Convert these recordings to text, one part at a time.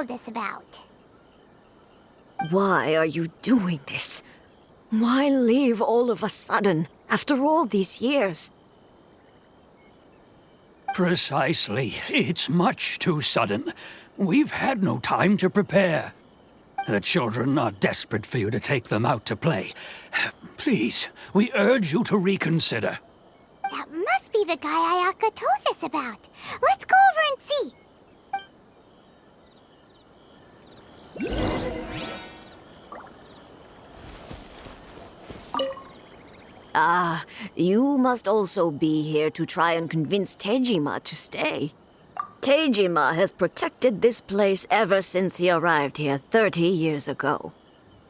told us about. Why are you doing this? Why leave all of a sudden, after all these years? Precisely. It's much too sudden. We've had no time to prepare. The children are desperate for you to take them out to play. Please, we urge you to reconsider. That must be the guy Ayaka told us about. Let's go over and see. You must also be here to try and convince Tejima to stay. Tejima has protected this place ever since he arrived here 30 years ago.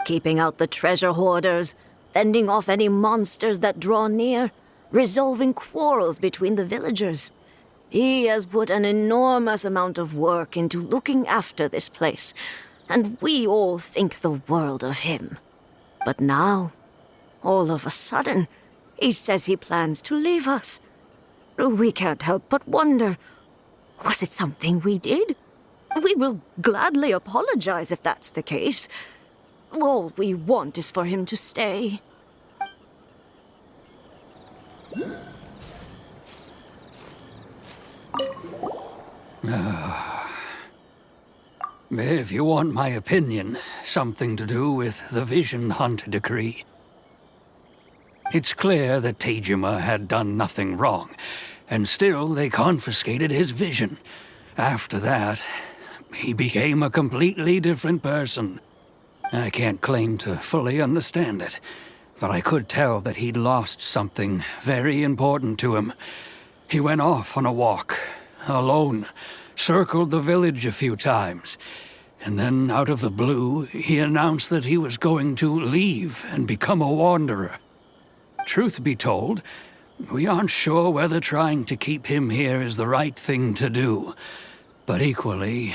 Keeping out the treasure hoarders, fending off any monsters that draw near, resolving quarrels between the villagers. He has put an enormous amount of work into looking after this place, and we all think the world of him. But now, all of a sudden, he says he plans to leave us. We can't help but wonder, was it something we did? We will gladly apologize if that's the case. All we want is for him to stay. If you want my opinion, something to do with the Vision Hunt decree. It's clear that Tejima had done nothing wrong, and still they confiscated his vision. After that, he became a completely different person. I can't claim to fully understand it, but I could tell that he'd lost something very important to him. He went off on a walk, alone, circled the village a few times, and then out of the blue, he announced that he was going to leave and become a wanderer. Truth be told, we aren't sure whether trying to keep him here is the right thing to do. But equally,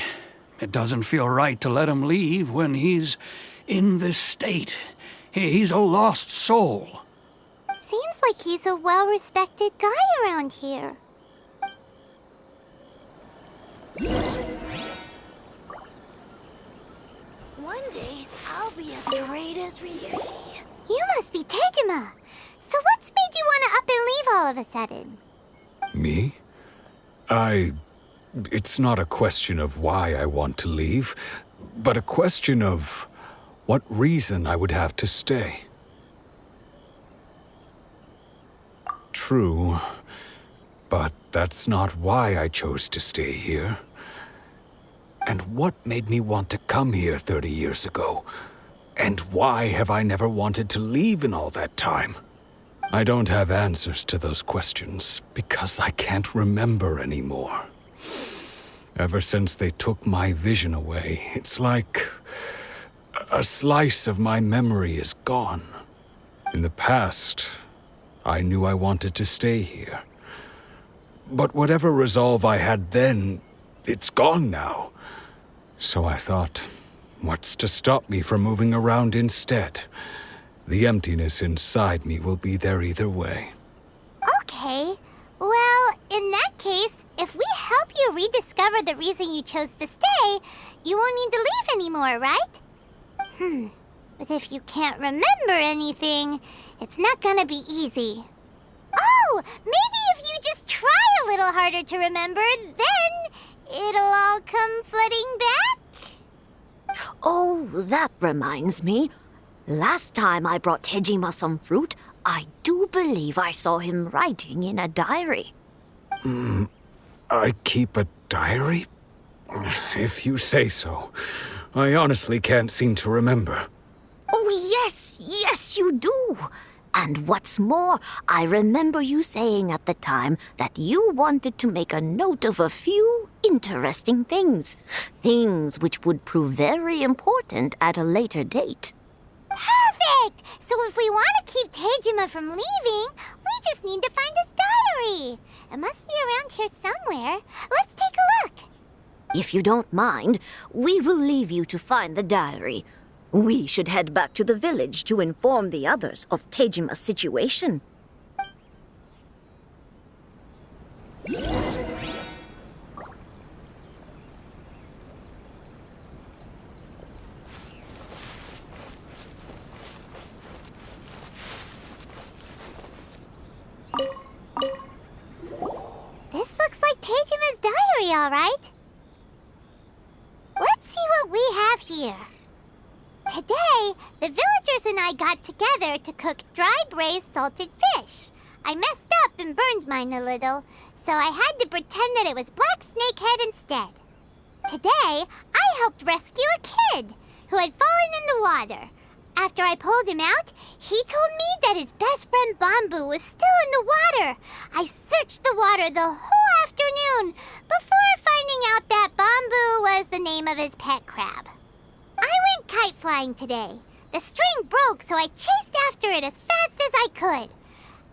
it doesn't feel right to let him leave when he's in this state. He's a lost soul. Seems like he's a well-respected guy around here. One day, I'll be as great as Ryuji. You must be Tejima. So what's made you want to up and leave all of a sudden? Me? It's not a question of why I want to leave, but a question of what reason I would have to stay. True, but that's not why I chose to stay here. And what made me want to come here 30 years ago? And why have I never wanted to leave in all that time? I don't have answers to those questions because I can't remember anymore. Ever since they took my vision away, it's like a slice of my memory is gone. In the past, I knew I wanted to stay here. But whatever resolve I had then, it's gone now. So I thought, what's to stop me from moving around instead? The emptiness inside me will be there either way. Okay. Well, in that case, if we help you rediscover the reason you chose to stay, you won't need to leave anymore, right? But if you can't remember anything, it's not gonna be easy. Oh, maybe if you just try a little harder to remember, then it'll all come flooding back? Oh, that reminds me. Last time I brought Tejima some fruit, I do believe I saw him writing in a diary. I keep a diary? If you say so. I honestly can't seem to remember. Oh, yes, you do. And what's more, I remember you saying at the time that you wanted to make a note of a few interesting things. Things which would prove very important at a later date. Perfect! So if we want to keep Tejima from leaving, we just need to find his diary. It must be around here somewhere. Let's take a look. If you don't mind, we will leave you to find the diary. We should head back to the village to inform the others of Tejima's situation. diary, all right? Let's see what we have here. Today, the villagers and I got together to cook dry braised salted fish. I messed up and burned mine a little, so I had to pretend that it was black snakehead instead. Today, I helped rescue a kid who had fallen in the water. After I pulled him out, he told me that his best friend Bamboo was still in the water. I searched the water the whole afternoon before finding out that Bamboo was the name of his pet crab. I went kite flying today. The string broke, so I chased after it as fast as I could.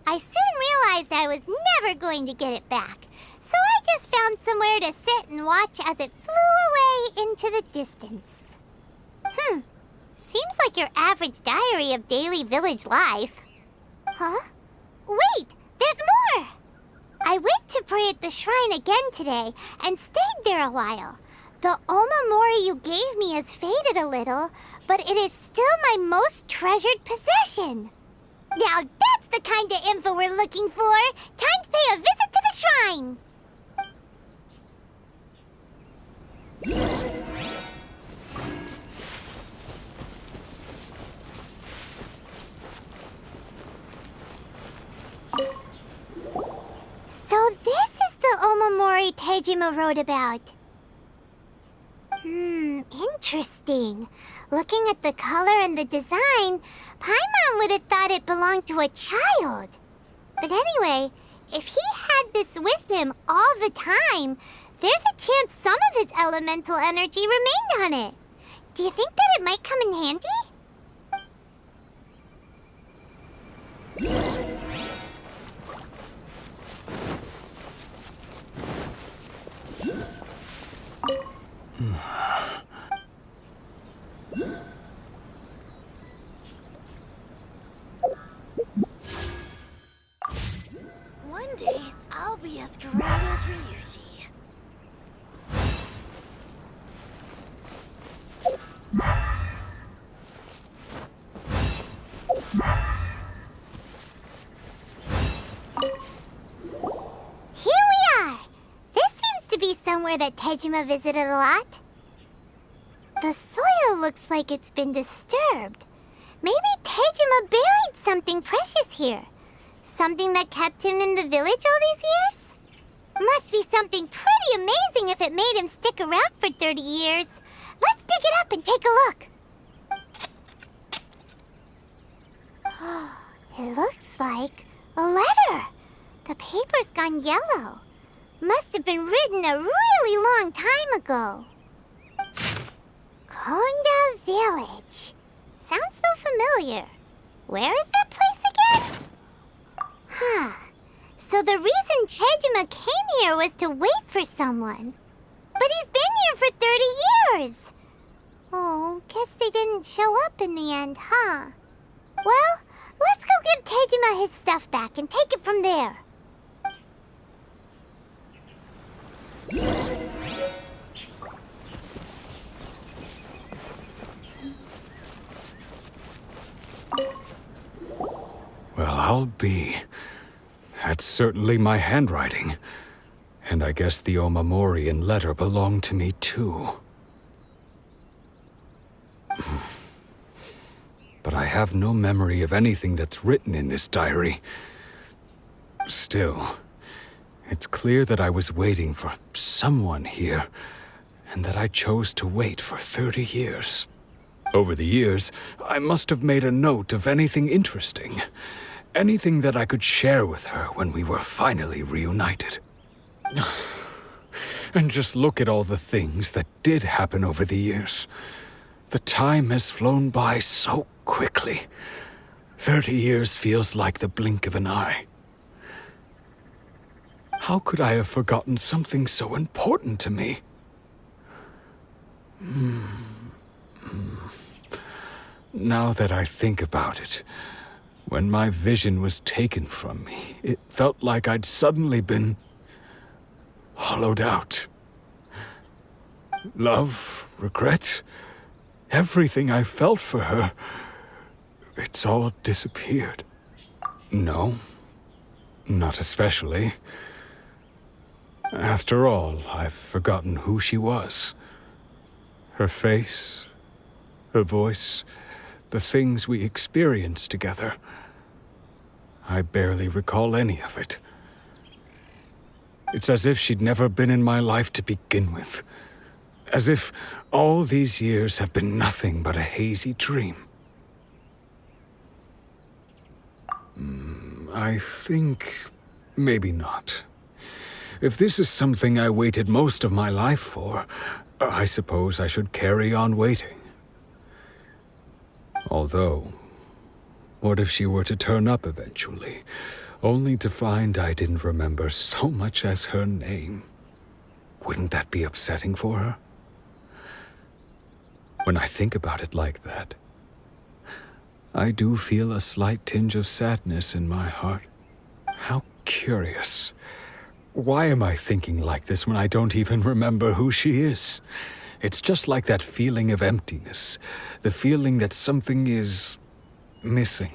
I soon realized I was never going to get it back, so I just found somewhere to sit and watch as it flew away into the distance. Seems like your average diary of daily village life. Huh? Wait, there's more! I went to pray at the shrine again today and stayed there a while. The Omamori you gave me has faded a little, but it is still my most treasured possession. Now that's the kind of info we're looking for. Time to pay a visit to the shrine. So this is the Omamori Tejima wrote about. Interesting. Looking at the color and the design, Paimon would have thought it belonged to a child. But anyway, if he had this with him all the time, there's a chance some of his elemental energy remained on it. Do you think that it might come in handy? One day, I'll be as great as Ryuji. Here we are! This seems to be somewhere that Tejima visited a lot. The soil looks like it's been disturbed. Maybe Tejima buried something precious here. Something that kept him in the village all these years? Must be something pretty amazing if it made him stick around for 30 years. Let's dig it up and take a look. It looks like a letter. The paper's gone yellow. Must have been written a really long time ago. Konda Village. Sounds so familiar. Where is that place again? So the reason Tejima came here was to wait for someone. But he's been here for 30 years. Oh, guess they didn't show up in the end, huh? Well, let's go give Tejima his stuff back and take it from there. Well, I'll be. That's certainly my handwriting. And I guess the Omamori and letter belong to me, too. But I have no memory of anything that's written in this diary. Still, it's clear that I was waiting for someone here, and that I chose to wait for 30 years. Over the years, I must have made a note of anything interesting. Anything that I could share with her when we were finally reunited. And just look at all the things that did happen over the years. The time has flown by so quickly. 30 years feels like the blink of an eye. How could I have forgotten something so important to me? Now that I think about it, when my vision was taken from me, it felt like I'd suddenly been hollowed out. Love, regret, everything I felt for her, it's all disappeared. No, not especially. After all, I've forgotten who she was. Her face, her voice, the things we experienced together. I barely recall any of it. It's as if she'd never been in my life to begin with. As if all these years have been nothing but a hazy dream. I think maybe not. If this is something I waited most of my life for, I suppose I should carry on waiting. Although, what if she were to turn up eventually, only to find I didn't remember so much as her name? Wouldn't that be upsetting for her? When I think about it like that, I do feel a slight tinge of sadness in my heart. How curious. Why am I thinking like this when I don't even remember who she is? It's just like that feeling of emptiness, the feeling that something is missing.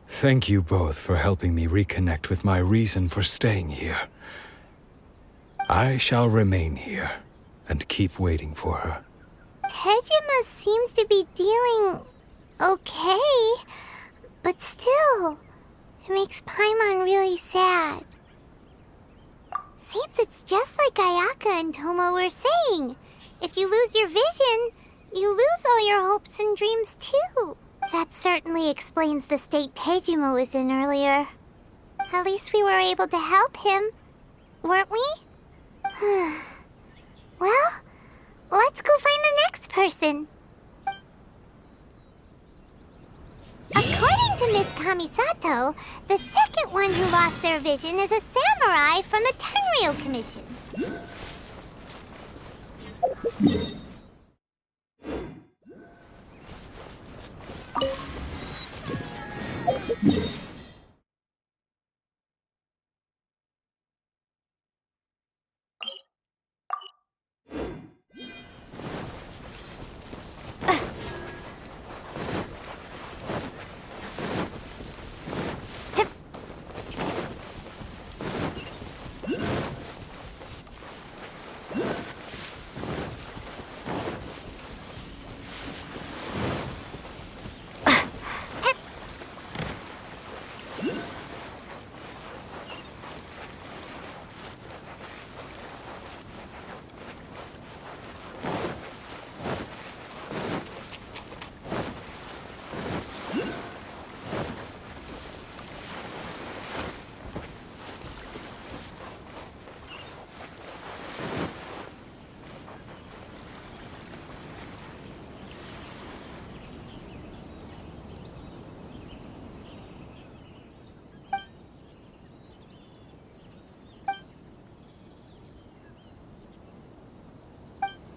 Thank you both for helping me reconnect with my reason for staying here. I shall remain here and keep waiting for her. Tejima seems to be dealing okay, but still, it makes Paimon really sad. Seems it's just like Ayaka and Tomo were saying. If you lose your vision, you lose all your hopes and dreams too. That certainly explains the state Tejima was in earlier. At least we were able to help him, weren't we? Well, let's go find the next person. According to Miss Kamisato, the second one who lost their vision is a samurai from the Tenryou Commission.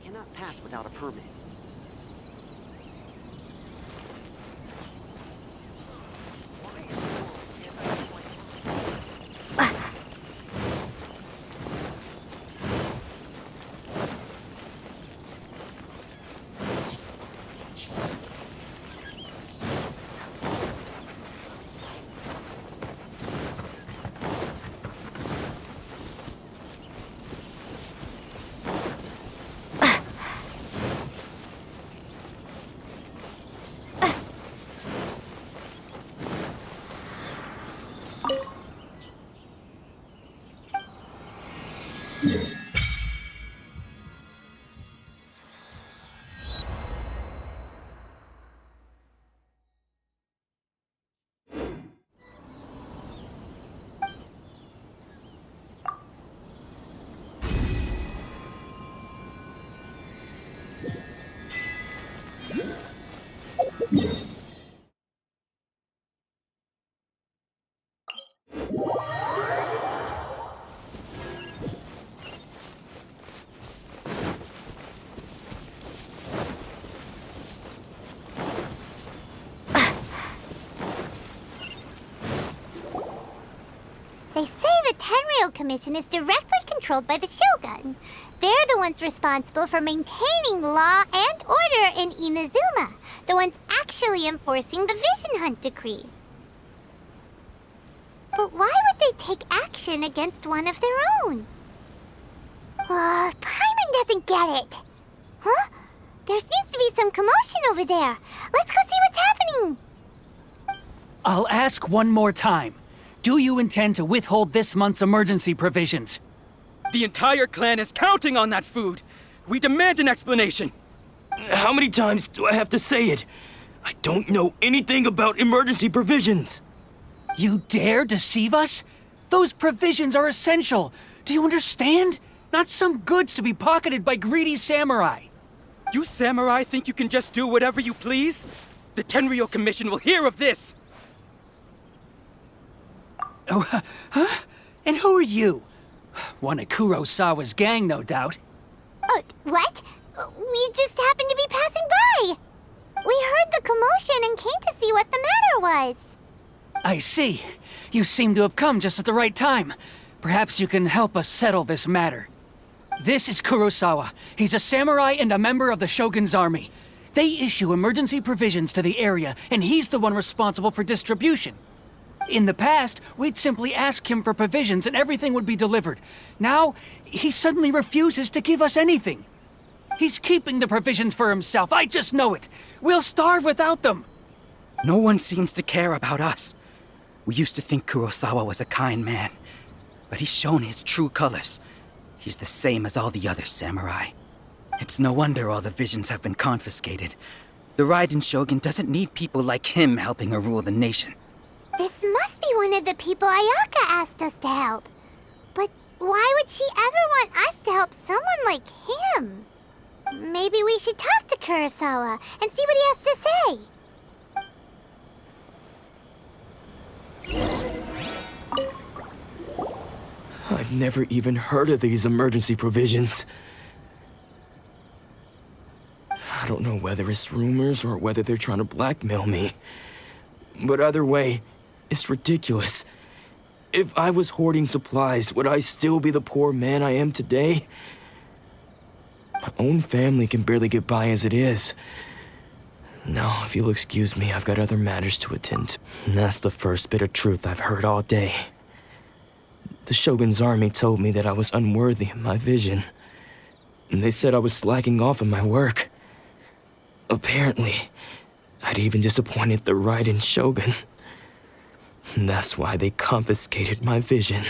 Cannot pass without a permit. They say the Tenryou Commission is directly controlled by the Shogun. They're the ones responsible for maintaining law and order in Inazuma, the ones actually enforcing the Vision Hunt decree. But why would they take action against one of their own. Paimon doesn't get it. Huh? There seems to be some commotion over there. Let's go see what's happening. I'll ask one more time. Do you intend to withhold this month's emergency provisions? The entire clan is counting on that food. We demand an explanation. How many times do I have to say it? I don't know anything about emergency provisions. You dare deceive us? Those provisions are essential. Do you understand? Not some goods to be pocketed by greedy samurai. You samurai think you can just do whatever you please? The Tenryou Commission will hear of this! Oh, huh? And who are you? One of Kurosawa's gang, no doubt. What? We just happened to be passing by. We heard the commotion and came to see what the matter was. I see. You seem to have come just at the right time. Perhaps you can help us settle this matter. This is Kurosawa. He's a samurai and a member of the Shogun's army. They issue emergency provisions to the area, and he's the one responsible for distribution. In the past, we'd simply ask him for provisions and everything would be delivered. Now, he suddenly refuses to give us anything. He's keeping the provisions for himself, I just know it. We'll starve without them. No one seems to care about us. We used to think Kurosawa was a kind man, but he's shown his true colors. He's the same as all the other samurai. It's no wonder all the visions have been confiscated. The Raiden Shogun doesn't need people like him helping her rule the nation. This must be one of the people Ayaka asked us to help. But why would she ever want us to help someone like him? Maybe we should talk to Kurosawa and see what he has to say. I've never even heard of these emergency provisions. I don't know whether it's rumors or whether they're trying to blackmail me. But either way, it's ridiculous. If I was hoarding supplies, would I still be the poor man I am today? My own family can barely get by as it is. Now, if you'll excuse me, I've got other matters to attend to. And that's the first bit of truth I've heard all day. The Shogun's army told me that I was unworthy of my vision. And they said I was slacking off in my work. Apparently, I'd even disappointed the Raiden Shogun. And that's why they confiscated my vision.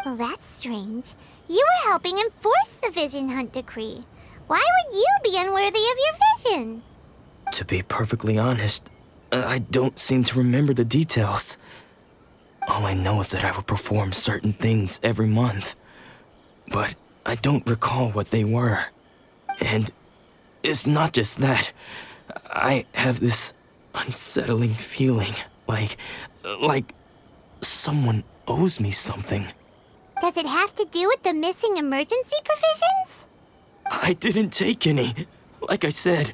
Well, that's strange. You were helping enforce the Vision Hunt Decree. Why would you be unworthy of your vision? To be perfectly honest, I don't seem to remember the details. All I know is that I would perform certain things every month. But I don't recall what they were. And it's not just that. I have this unsettling feeling, like someone owes me something. Does it have to do with the missing emergency provisions? I didn't take any. Like I said,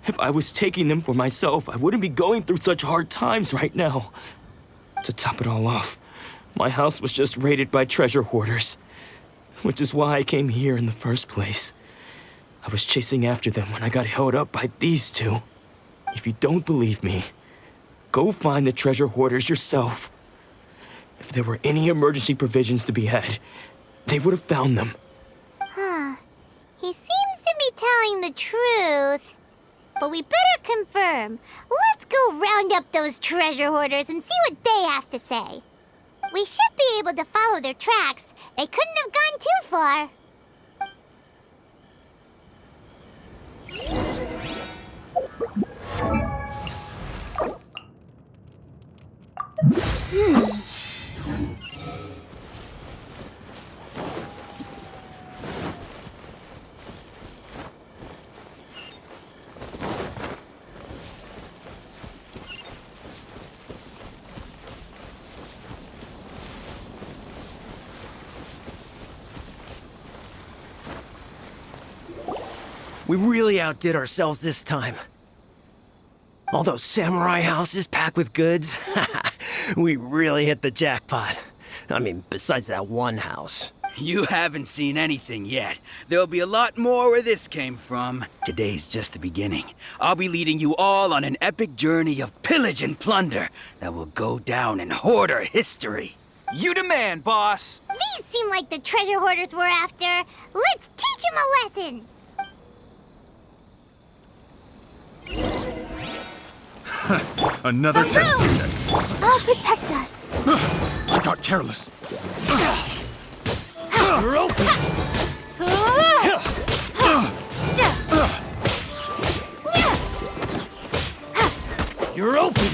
if I was taking them for myself, I wouldn't be going through such hard times right now. To top it all off, my house was just raided by treasure hoarders, which is why I came here in the first place. I was chasing after them when I got held up by these two. If you don't believe me, go find the treasure hoarders yourself. If there were any emergency provisions to be had, they would have found them. He seems to be telling the truth. But we better confirm. Let's go round up those treasure hoarders and see what they have to say. We should be able to follow their tracks. They couldn't have gone too far. We really outdid ourselves this time. All those samurai houses packed with goods, we really hit the jackpot. I mean, besides that one house. You haven't seen anything yet. There'll be a lot more where this came from. Today's just the beginning. I'll be leading you all on an epic journey of pillage and plunder that will go down in hoarder history. You demand, boss! These seem like the treasure hoarders we're after. Let's teach them a lesson! Another test subject. I'll protect us. I got careless. You're open! You're open!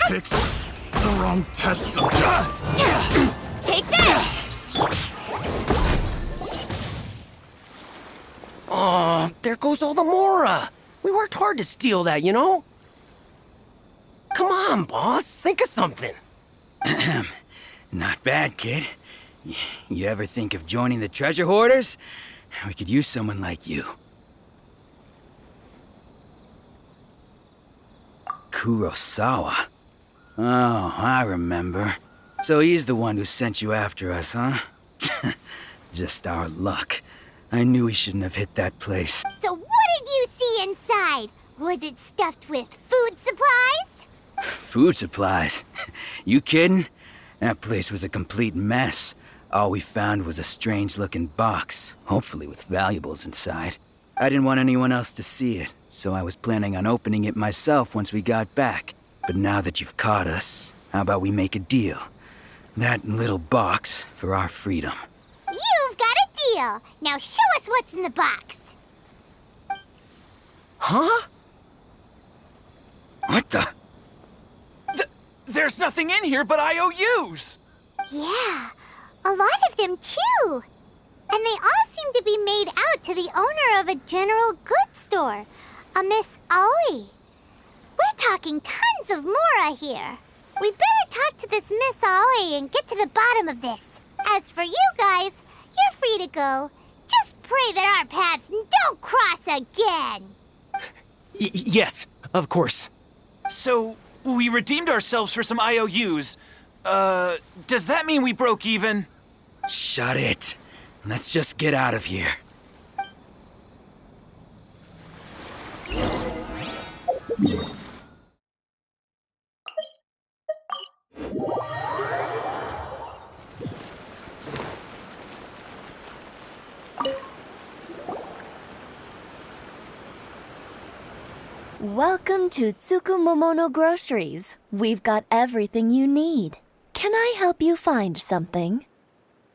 Picked the wrong test subject. Take this! Oh, there goes all the Mora. We worked hard to steal that, you know? Come on, boss. Think of something. Not bad, kid. You ever think of joining the treasure hoarders? We could use someone like you. Kurosawa. Oh, I remember. So he's the one who sent you after us, huh? Just our luck. I knew he shouldn't have hit that place. So what did you see inside? Was it stuffed with food supplies? Food supplies? You kidding? That place was a complete mess. All we found was a strange-looking box, hopefully with valuables inside. I didn't want anyone else to see it, so I was planning on opening it myself once we got back. But now that you've caught us, how about we make a deal? That little box for our freedom. You've got a deal. Now show us what's in the box. Huh? What the? There's nothing in here but IOUs! Yeah, a lot of them too. And they all seem to be made out to the owner of a general goods store, a Miss Aoi. We're talking tons of Mora here. We better talk to this Miss Aoi and get to the bottom of this. As for you guys, you're free to go. Just pray that our paths don't cross again. Yes, of course. So, we redeemed ourselves for some IOUs. Does that mean we broke even? Shut it. Let's just get out of here. Welcome to Tsukumomono Groceries. We've got everything you need. Can I help you find something?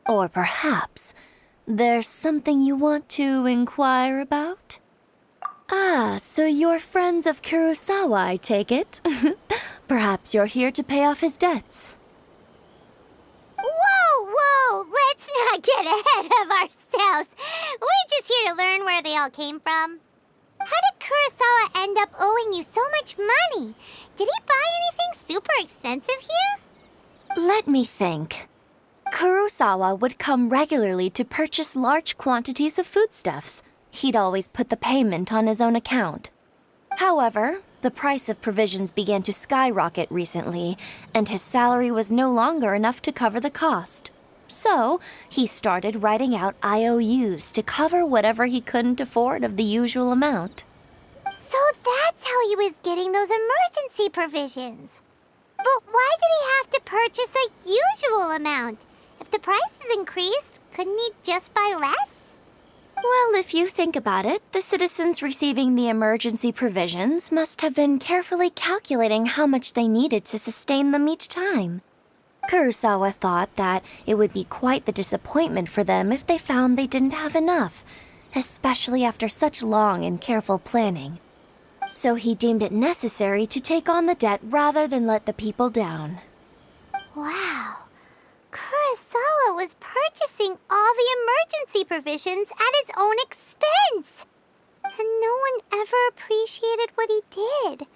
Or perhaps there's something you want to inquire about? Ah, so you're friends of Kurosawa, I take it? Perhaps you're here to pay off his debts. Whoa! Let's not get ahead of ourselves. We're just here to learn where they all came from. How did Kurosawa end up owing you so much money? Did he buy anything super expensive here? Let me think. Kurosawa would come regularly to purchase large quantities of foodstuffs. He'd always put the payment on his own account. However, the price of provisions began to skyrocket recently, and his salary was no longer enough to cover the cost. So, he started writing out IOUs to cover whatever he couldn't afford of the usual amount. So that's how he was getting those emergency provisions. But why did he have to purchase a usual amount? If the prices increased, couldn't he just buy less? Well, if you think about it, the citizens receiving the emergency provisions must have been carefully calculating how much they needed to sustain them each time. Kurosawa thought that it would be quite the disappointment for them if they found they didn't have enough, especially after such long and careful planning. So he deemed it necessary to take on the debt rather than let the people down. Wow. Kurosawa was purchasing all the emergency provisions at his own expense. And no one ever appreciated what he did.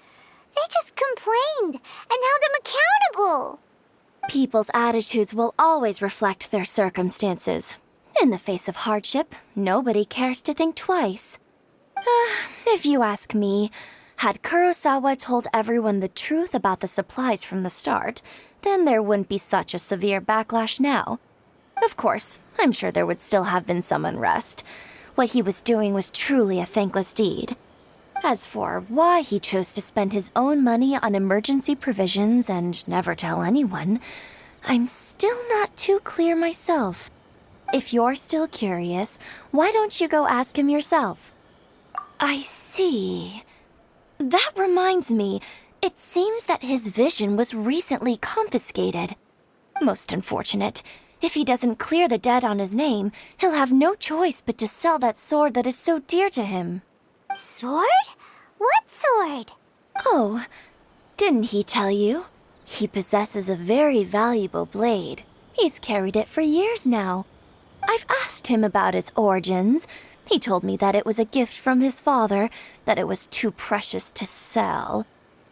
They just complained and held him accountable. People's attitudes will always reflect their circumstances. In the face of hardship, nobody cares to think twice. If you ask me, had Kurosawa told everyone the truth about the supplies from the start, then there wouldn't be such a severe backlash now. Of course, I'm sure there would still have been some unrest. What he was doing was truly a thankless deed. As for why he chose to spend his own money on emergency provisions and never tell anyone, I'm still not too clear myself. If you're still curious, why don't you go ask him yourself? I see. That reminds me, it seems that his vision was recently confiscated. Most unfortunate. If he doesn't clear the debt on his name, he'll have no choice but to sell that sword that is so dear to him. Sword? What sword? Oh, didn't he tell you? He possesses a very valuable blade. He's carried it for years now. I've asked him about its origins. He told me that it was a gift from his father, that it was too precious to sell.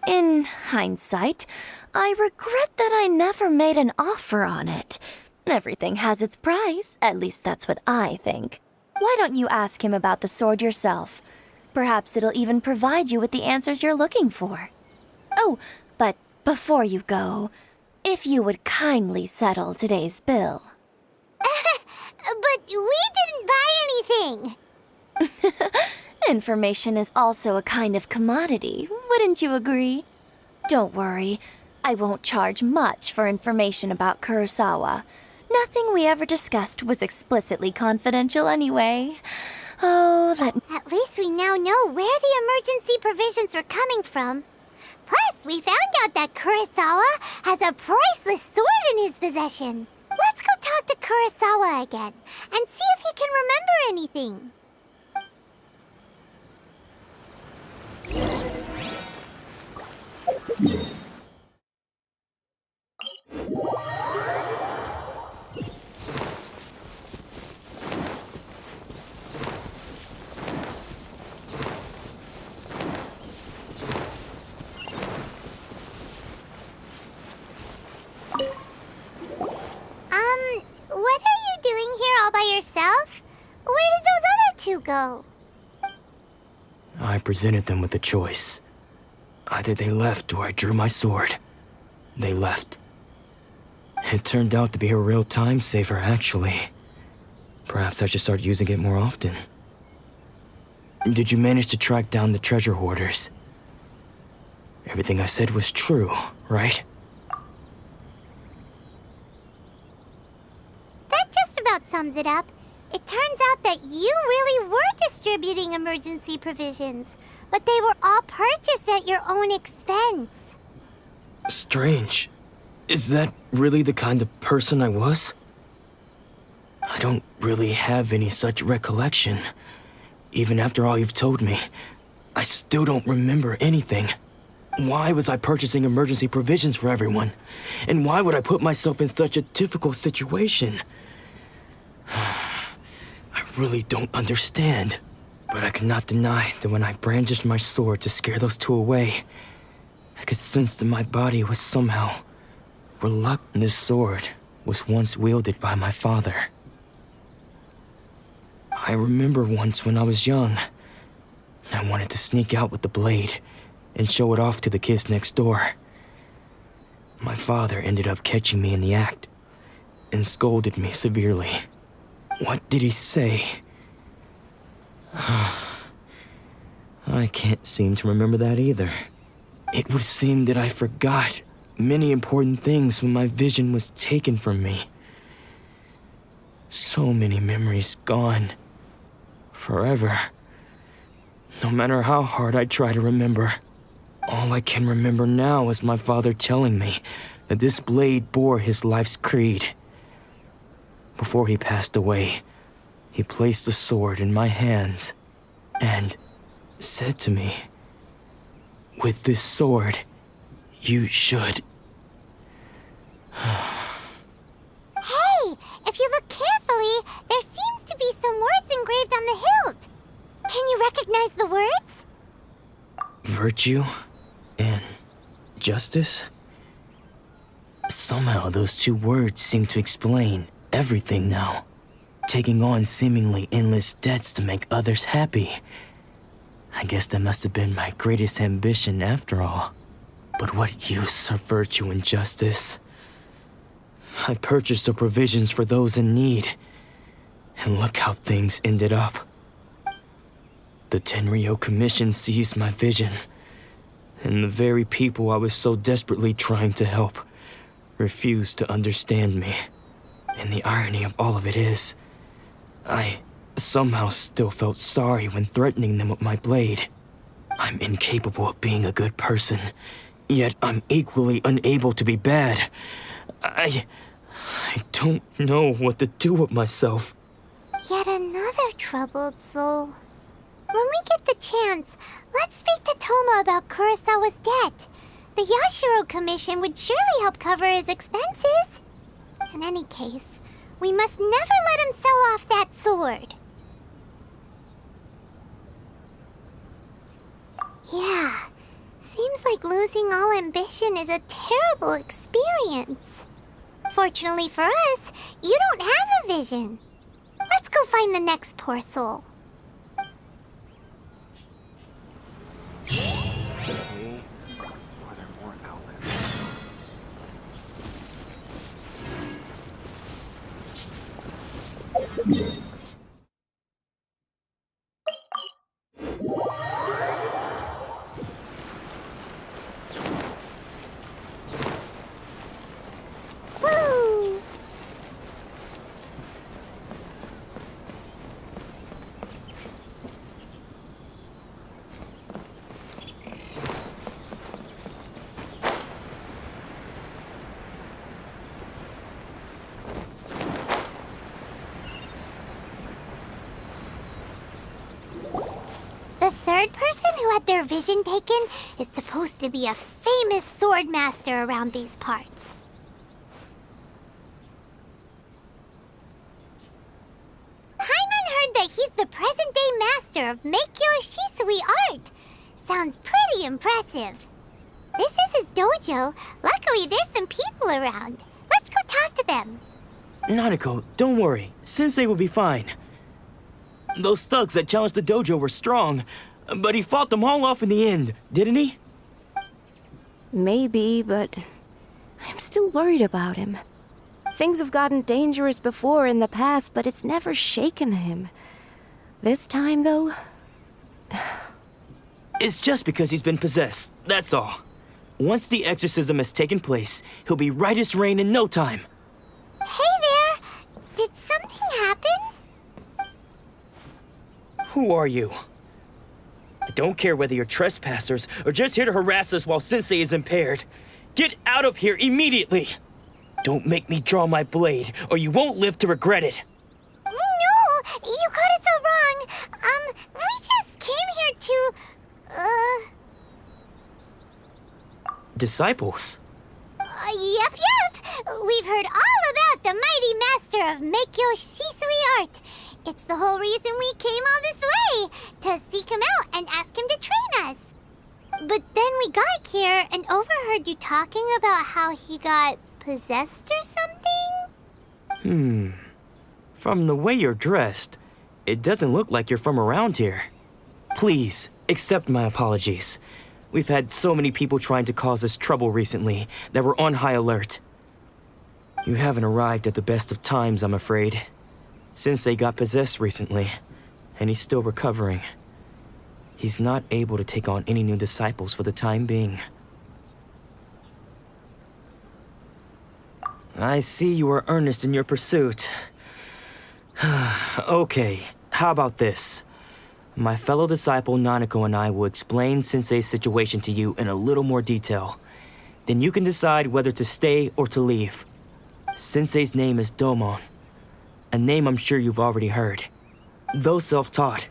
In hindsight, I regret that I never made an offer on it. Everything has its price, at least that's what I think. Why don't you ask him about the sword yourself? Perhaps it'll even provide you with the answers you're looking for. Oh, but before you go, if you would kindly settle today's bill. But we didn't buy anything! Information is also a kind of commodity, wouldn't you agree? Don't worry, I won't charge much for information about Kurosawa. Nothing we ever discussed was explicitly confidential anyway. Oh, At least we now know where the emergency provisions were coming from. Plus, we found out that Kurosawa has a priceless sword in his possession. Let's go talk to Kurosawa again and see if he can remember anything. What are you doing here all by yourself? Where did those other two go? I presented them with a choice. Either they left or I drew my sword. They left. It turned out to be a real time saver, actually. Perhaps I should start using it more often. Did you manage to track down the treasure hoarders? Everything I said was true, right? That just about sums it up. It turns out that you really were distributing emergency provisions, but they were all purchased at your own expense. Strange. Is that really the kind of person I was? I don't really have any such recollection. Even after all you've told me, I still don't remember anything. Why was I purchasing emergency provisions for everyone? And why would I put myself in such a difficult situation? I really don't understand. But I cannot deny that when I brandished my sword to scare those two away, I could sense that my body was somehow reluctant. This sword was once wielded by my father. I remember once when I was young, I wanted to sneak out with the blade and show it off to the kids next door. My father ended up catching me in the act and scolded me severely. What did he say? I can't seem to remember that either. It would seem that I forgot many important things when my vision was taken from me. So many memories gone. Forever. No matter how hard I try to remember, all I can remember now is my father telling me that this blade bore his life's creed. Before he passed away, he placed the sword in my hands and said to me, "With this sword, you should..." Hey, if you look carefully, there seems to be some words engraved on the hilt. Can you recognize the words? Virtue and justice? Somehow those two words seem to explain everything now. Taking on seemingly endless debts to make others happy. I guess that must have been my greatest ambition after all. But what use are virtue and justice? I purchased the provisions for those in need. And look how things ended up. The Tenryo Commission seized my vision, and the very people I was so desperately trying to help refused to understand me. And the irony of all of it is, I somehow still felt sorry when threatening them with my blade. I'm incapable of being a good person, yet I'm equally unable to be bad. I don't know what to do with myself. Yet another troubled soul. When we get the chance, let's speak to Toma about Kurosawa's debt. The Yashiro Commission would surely help cover his expenses. In any case, we must never let him sell off that sword. Yeah, seems like losing all ambition is a terrible experience. Fortunately for us, you don't have a vision. Let's go find the next poor soul. Just me? Or are there more outlets? Woo! The third person who had their vision taken is supposed to be a famous sword master around these parts. Paimon heard that he's the present-day master of Meikyo Shisui art. Sounds pretty impressive. This is his dojo. Luckily, there's some people around. Let's go talk to them. Nanako, don't worry. Sensei will be fine. Those thugs that challenged the dojo were strong, but he fought them all off in the end, didn't he? Maybe, but I'm still worried about him. Things have gotten dangerous before in the past, but it's never shaken him. This time, though... It's just because he's been possessed, that's all. Once the exorcism has taken place, he'll be right as rain in no time. Hey there! Did something happen? Who are you? I don't care whether you're trespassers or just here to harass us while Sensei is impaired. Get out of here immediately! Don't make me draw my blade, or you won't live to regret it. No! You got it so wrong. We just came here to... Disciples? Yep. We've heard all about the mighty master of Meikyo Shisui art. It's the whole reason we came all this way, to seek him out and ask him to train us. But then we got here and overheard you talking about how he got possessed or something? From the way you're dressed, it doesn't look like you're from around here. Please, accept my apologies. We've had so many people trying to cause us trouble recently that we're on high alert. You haven't arrived at the best of times, I'm afraid. Sensei got possessed recently, and he's still recovering. He's not able to take on any new disciples for the time being. I see you are earnest in your pursuit. Okay, how about this? My fellow disciple Nanako and I will explain Sensei's situation to you in a little more detail. Then you can decide whether to stay or to leave. Sensei's name is Domon, a name I'm sure you've already heard. Though self-taught,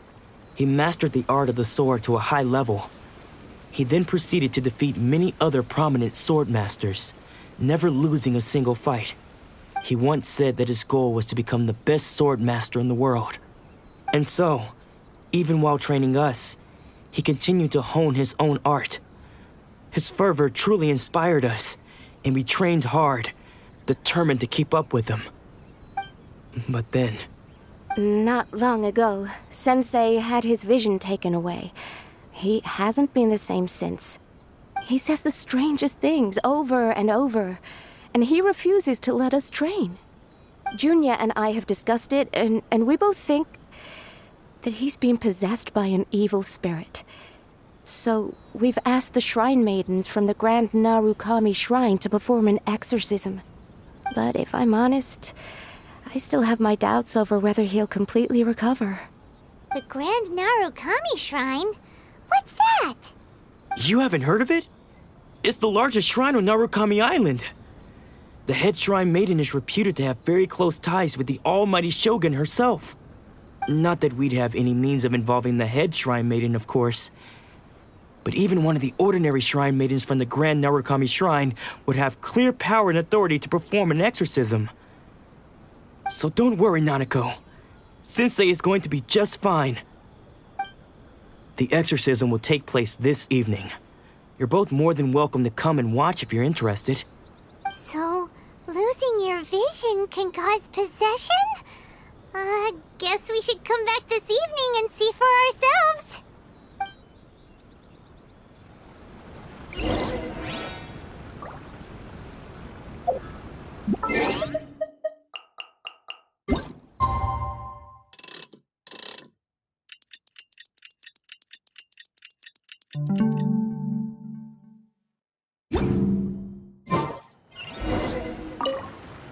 he mastered the art of the sword to a high level. He then proceeded to defeat many other prominent sword masters, never losing a single fight. He once said that his goal was to become the best sword master in the world. And so, even while training us, he continued to hone his own art. His fervor truly inspired us, and we trained hard, determined to keep up with him. But then... Not long ago, Sensei had his vision taken away. He hasn't been the same since. He says the strangest things over and over, and he refuses to let us train. Junya and I have discussed it, and we both think... that he's being possessed by an evil spirit. So, we've asked the shrine maidens from the Grand Narukami Shrine to perform an exorcism. But if I'm honest, I still have my doubts over whether he'll completely recover. The Grand Narukami Shrine? What's that? You haven't heard of it? It's the largest shrine on Narukami Island. The head shrine maiden is reputed to have very close ties with the almighty shogun herself. Not that we'd have any means of involving the head shrine maiden, of course. But even one of the ordinary shrine maidens from the Grand Narukami Shrine would have clear power and authority to perform an exorcism. So don't worry, Nanako. Sensei is going to be just fine. The exorcism will take place this evening. You're both more than welcome to come and watch if you're interested. So, losing your vision can cause possession? Guess we should come back this evening and see for ourselves.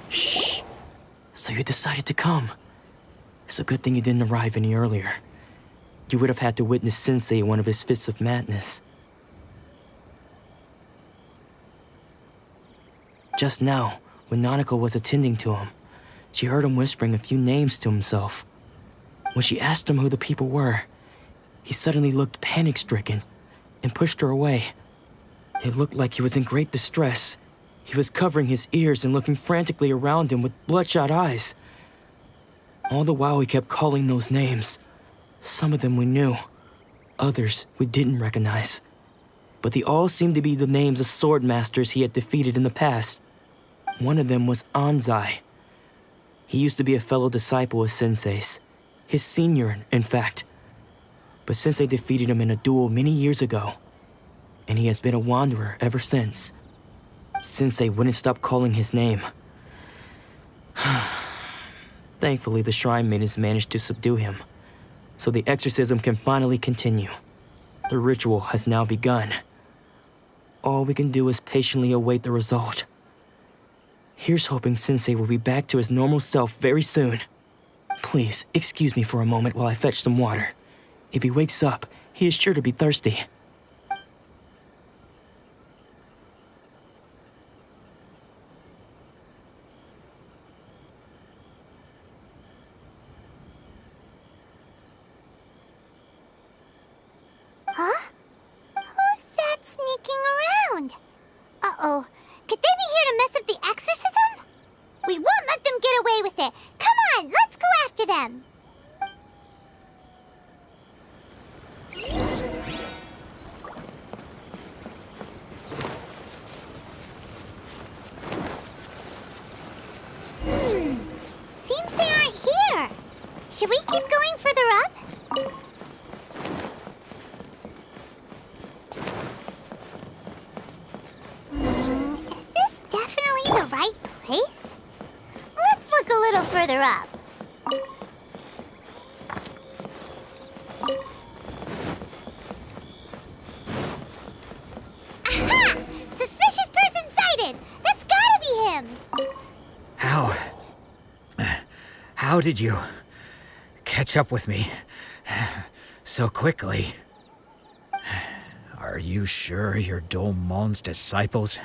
Shh. So you decided to come. It's a good thing you didn't arrive any earlier. You would have had to witness Sensei in one of his fits of madness. Just now, when Nanako was attending to him, she heard him whispering a few names to himself. When she asked him who the people were, he suddenly looked panic-stricken and pushed her away. It looked like he was in great distress. He was covering his ears and looking frantically around him with bloodshot eyes. All the while he kept calling those names. Some of them we knew, others we didn't recognize. But they all seemed to be the names of sword masters he had defeated in the past. One of them was Anzai. He used to be a fellow disciple of Sensei's. His senior, in fact. But Sensei defeated him in a duel many years ago, and he has been a wanderer ever since. Sensei wouldn't stop calling his name. Thankfully, the shrine maidens managed to subdue him, so the exorcism can finally continue. The ritual has now begun. All we can do is patiently await the result. Here's hoping Sensei will be back to his normal self very soon. Please, excuse me for a moment while I fetch some water. If he wakes up, he is sure to be thirsty. Huh? Who's that sneaking around? Uh-oh. Could they be here to mess up the exorcism? We won't let them get away with it. Come on, let's go after them. Seems they aren't here. Should we keep going further up? Is this definitely the right place? Let's look a little further up. Aha! Suspicious person sighted! That's gotta be him! How did you catch up with me so quickly? Are you sure you're Domon's disciples?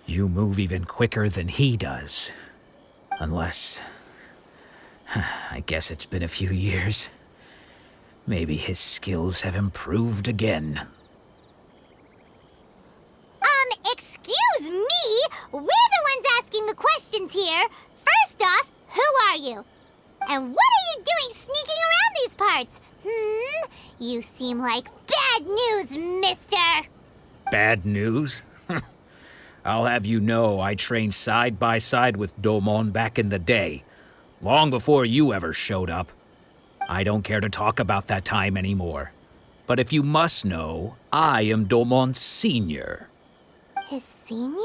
You move even quicker than he does. Unless... I guess it's been a few years. Maybe his skills have improved again. Excuse me? We're the ones asking the questions here. First off, who are you? And what are you doing sneaking around these parts? You seem like bad news, mister. Bad news? I'll have you know I trained side by side with Domon back in the day, long before you ever showed up. I don't care to talk about that time anymore. But if you must know, I am Domon's senior. His senior?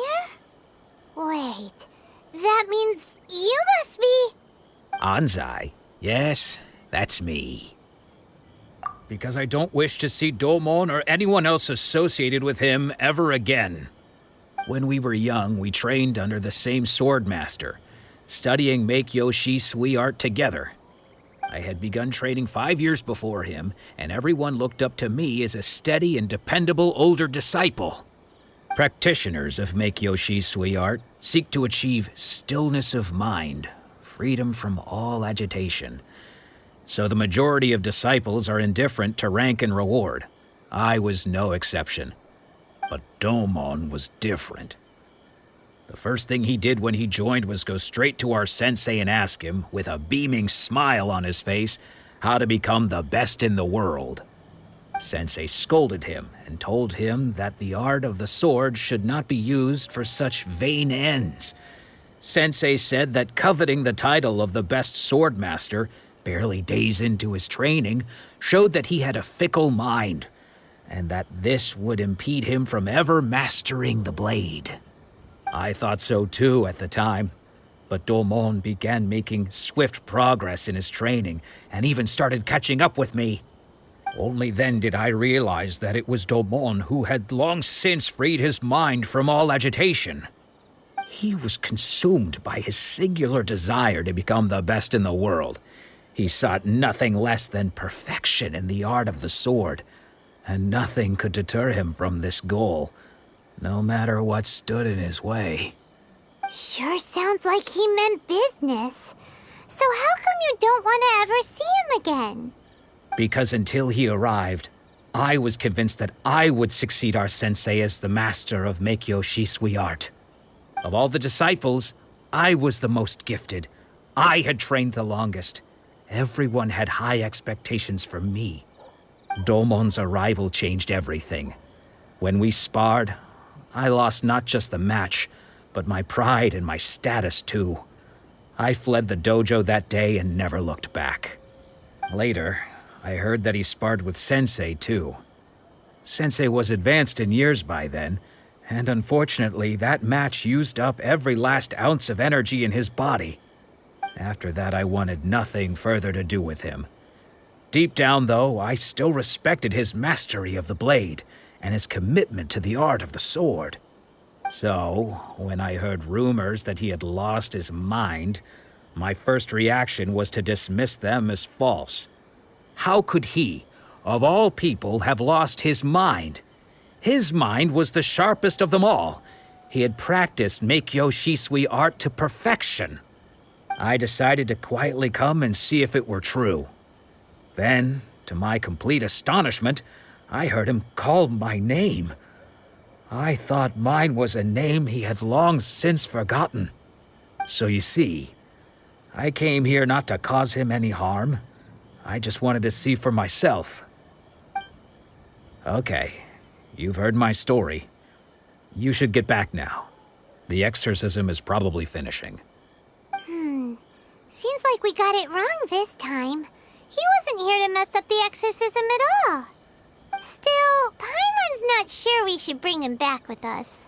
Wait, that means you must be... Anzai? Yes, that's me. because I don't wish to see Domon or anyone else associated with him ever again. When we were young, we trained under the same swordmaster, studying Make-Yoshi Sui art together. I had begun training 5 years before him, and everyone looked up to me as a steady and dependable older disciple. Practitioners of Make-Yoshi Sui art seek to achieve stillness of mind, freedom from all agitation. So the majority of disciples are indifferent to rank and reward. I was no exception. But Domon was different. The first thing he did when he joined was go straight to our sensei and ask him, with a beaming smile on his face, how to become the best in the world. Sensei scolded him and told him that the art of the sword should not be used for such vain ends. Sensei said that coveting the title of the best swordmaster, barely days into his training, showed that he had a fickle mind, and that this would impede him from ever mastering the blade. I thought so too at the time, but Domon began making swift progress in his training and even started catching up with me. Only then did I realize that it was Domon who had long since freed his mind from all agitation. He was consumed by his singular desire to become the best in the world. He sought nothing less than perfection in the art of the sword, and nothing could deter him from this goal, no matter what stood in his way. Sure sounds like he meant business. So how come you don't want to ever see him again? Because until he arrived, I was convinced that I would succeed our sensei as the master of Make-Yoshi Sui art. Of all the disciples, I was the most gifted. I had trained the longest. Everyone had high expectations for me. Domon's arrival changed everything. When we sparred, I lost not just the match, but my pride and my status too. I fled the dojo that day and never looked back. Later, I heard that he sparred with Sensei too. Sensei was advanced in years by then, and unfortunately that match used up every last ounce of energy in his body. After that, I wanted nothing further to do with him. Deep down, though, I still respected his mastery of the blade and his commitment to the art of the sword. So, when I heard rumors that he had lost his mind, my first reaction was to dismiss them as false. How could he, of all people, have lost his mind? His mind was the sharpest of them all. He had practiced Make-Yoshi Sui art to perfection. I decided to quietly come and see if it were true. Then, to my complete astonishment, I heard him call my name. I thought mine was a name he had long since forgotten. So you see, I came here not to cause him any harm. I just wanted to see for myself. Okay, you've heard my story. You should get back now. The exorcism is probably finishing. Seems like we got it wrong this time. He wasn't here to mess up the exorcism at all. Still, Paimon's not sure we should bring him back with us.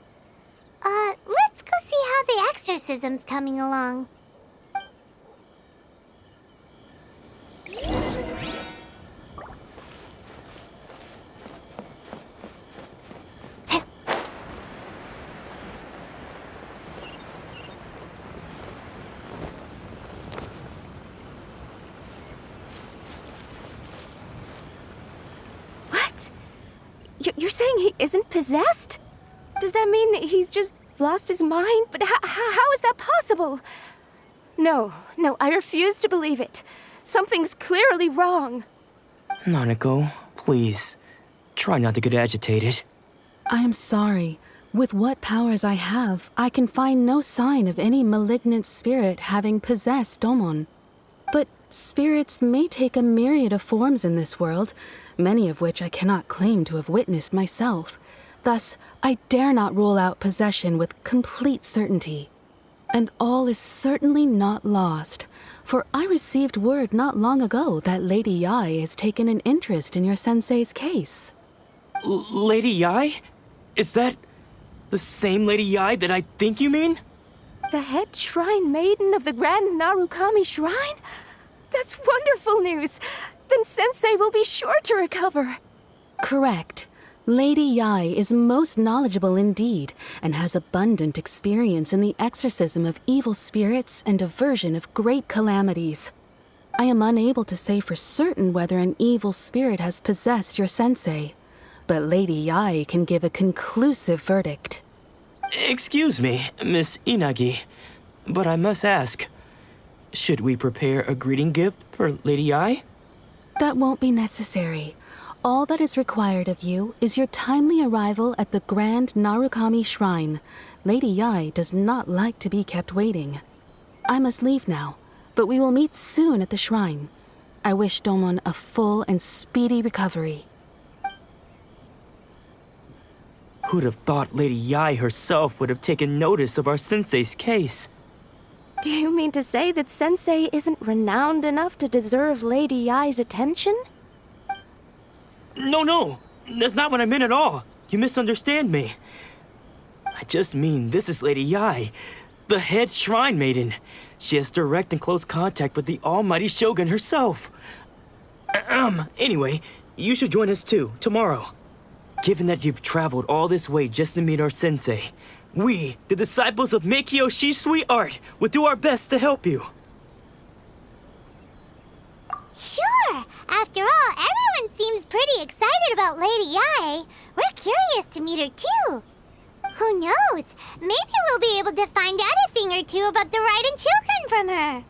Let's go see how the exorcism's coming along. You're saying he isn't possessed? Does that mean he's just lost his mind? But how is that possible? No, I refuse to believe it. Something's clearly wrong. Nanako, please, try not to get agitated. I am sorry. With what powers I have, I can find no sign of any malignant spirit having possessed Domon. But spirits may take a myriad of forms in this world, many of which I cannot claim to have witnessed myself. Thus, I dare not rule out possession with complete certainty. And all is certainly not lost, for I received word not long ago that Lady Yai has taken an interest in your sensei's case. Lady Yai? Is that the same Lady Yai that I think you mean? The head shrine maiden of the Grand Narukami Shrine? That's wonderful news! Then Sensei will be sure to recover. Correct. Lady Yai is most knowledgeable indeed, and has abundant experience in the exorcism of evil spirits and aversion of great calamities. I am unable to say for certain whether an evil spirit has possessed your sensei, but Lady Yai can give a conclusive verdict. Excuse me, Miss Inagi, but I must ask, should we prepare a greeting gift for Lady Yai? That won't be necessary. All that is required of you is your timely arrival at the Grand Narukami Shrine. Lady Yai does not like to be kept waiting. I must leave now, but we will meet soon at the shrine. I wish Domon a full and speedy recovery. Who'd have thought Lady Yai herself would have taken notice of our sensei's case? Do you mean to say that Sensei isn't renowned enough to deserve Lady Yai's attention? No, that's not what I meant at all. You misunderstand me. I just mean this is Lady Yai, the head shrine maiden. She has direct and close contact with the almighty Shogun herself. Anyway, you should join us too, tomorrow. Given that you've traveled all this way just to meet our sensei, we, the disciples of Meikyo Shisui Art, will do our best to help you. Sure! After all, everyone seems pretty excited about Lady Yai. We're curious to meet her too. Who knows? Maybe we'll be able to find out a thing or two about the Raiden Shogun from her.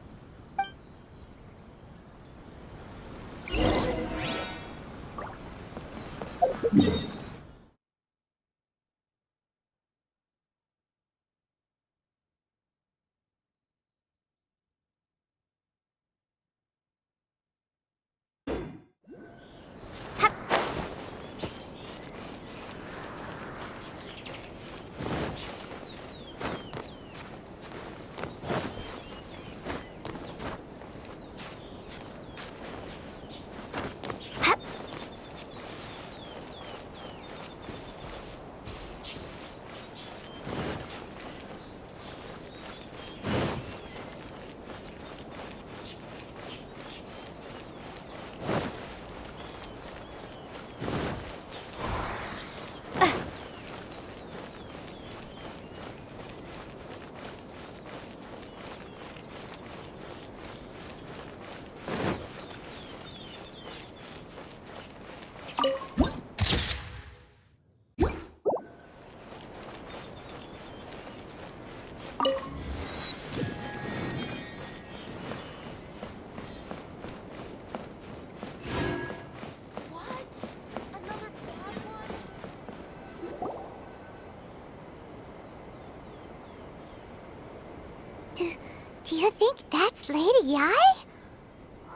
Do you think that's Lady Yai?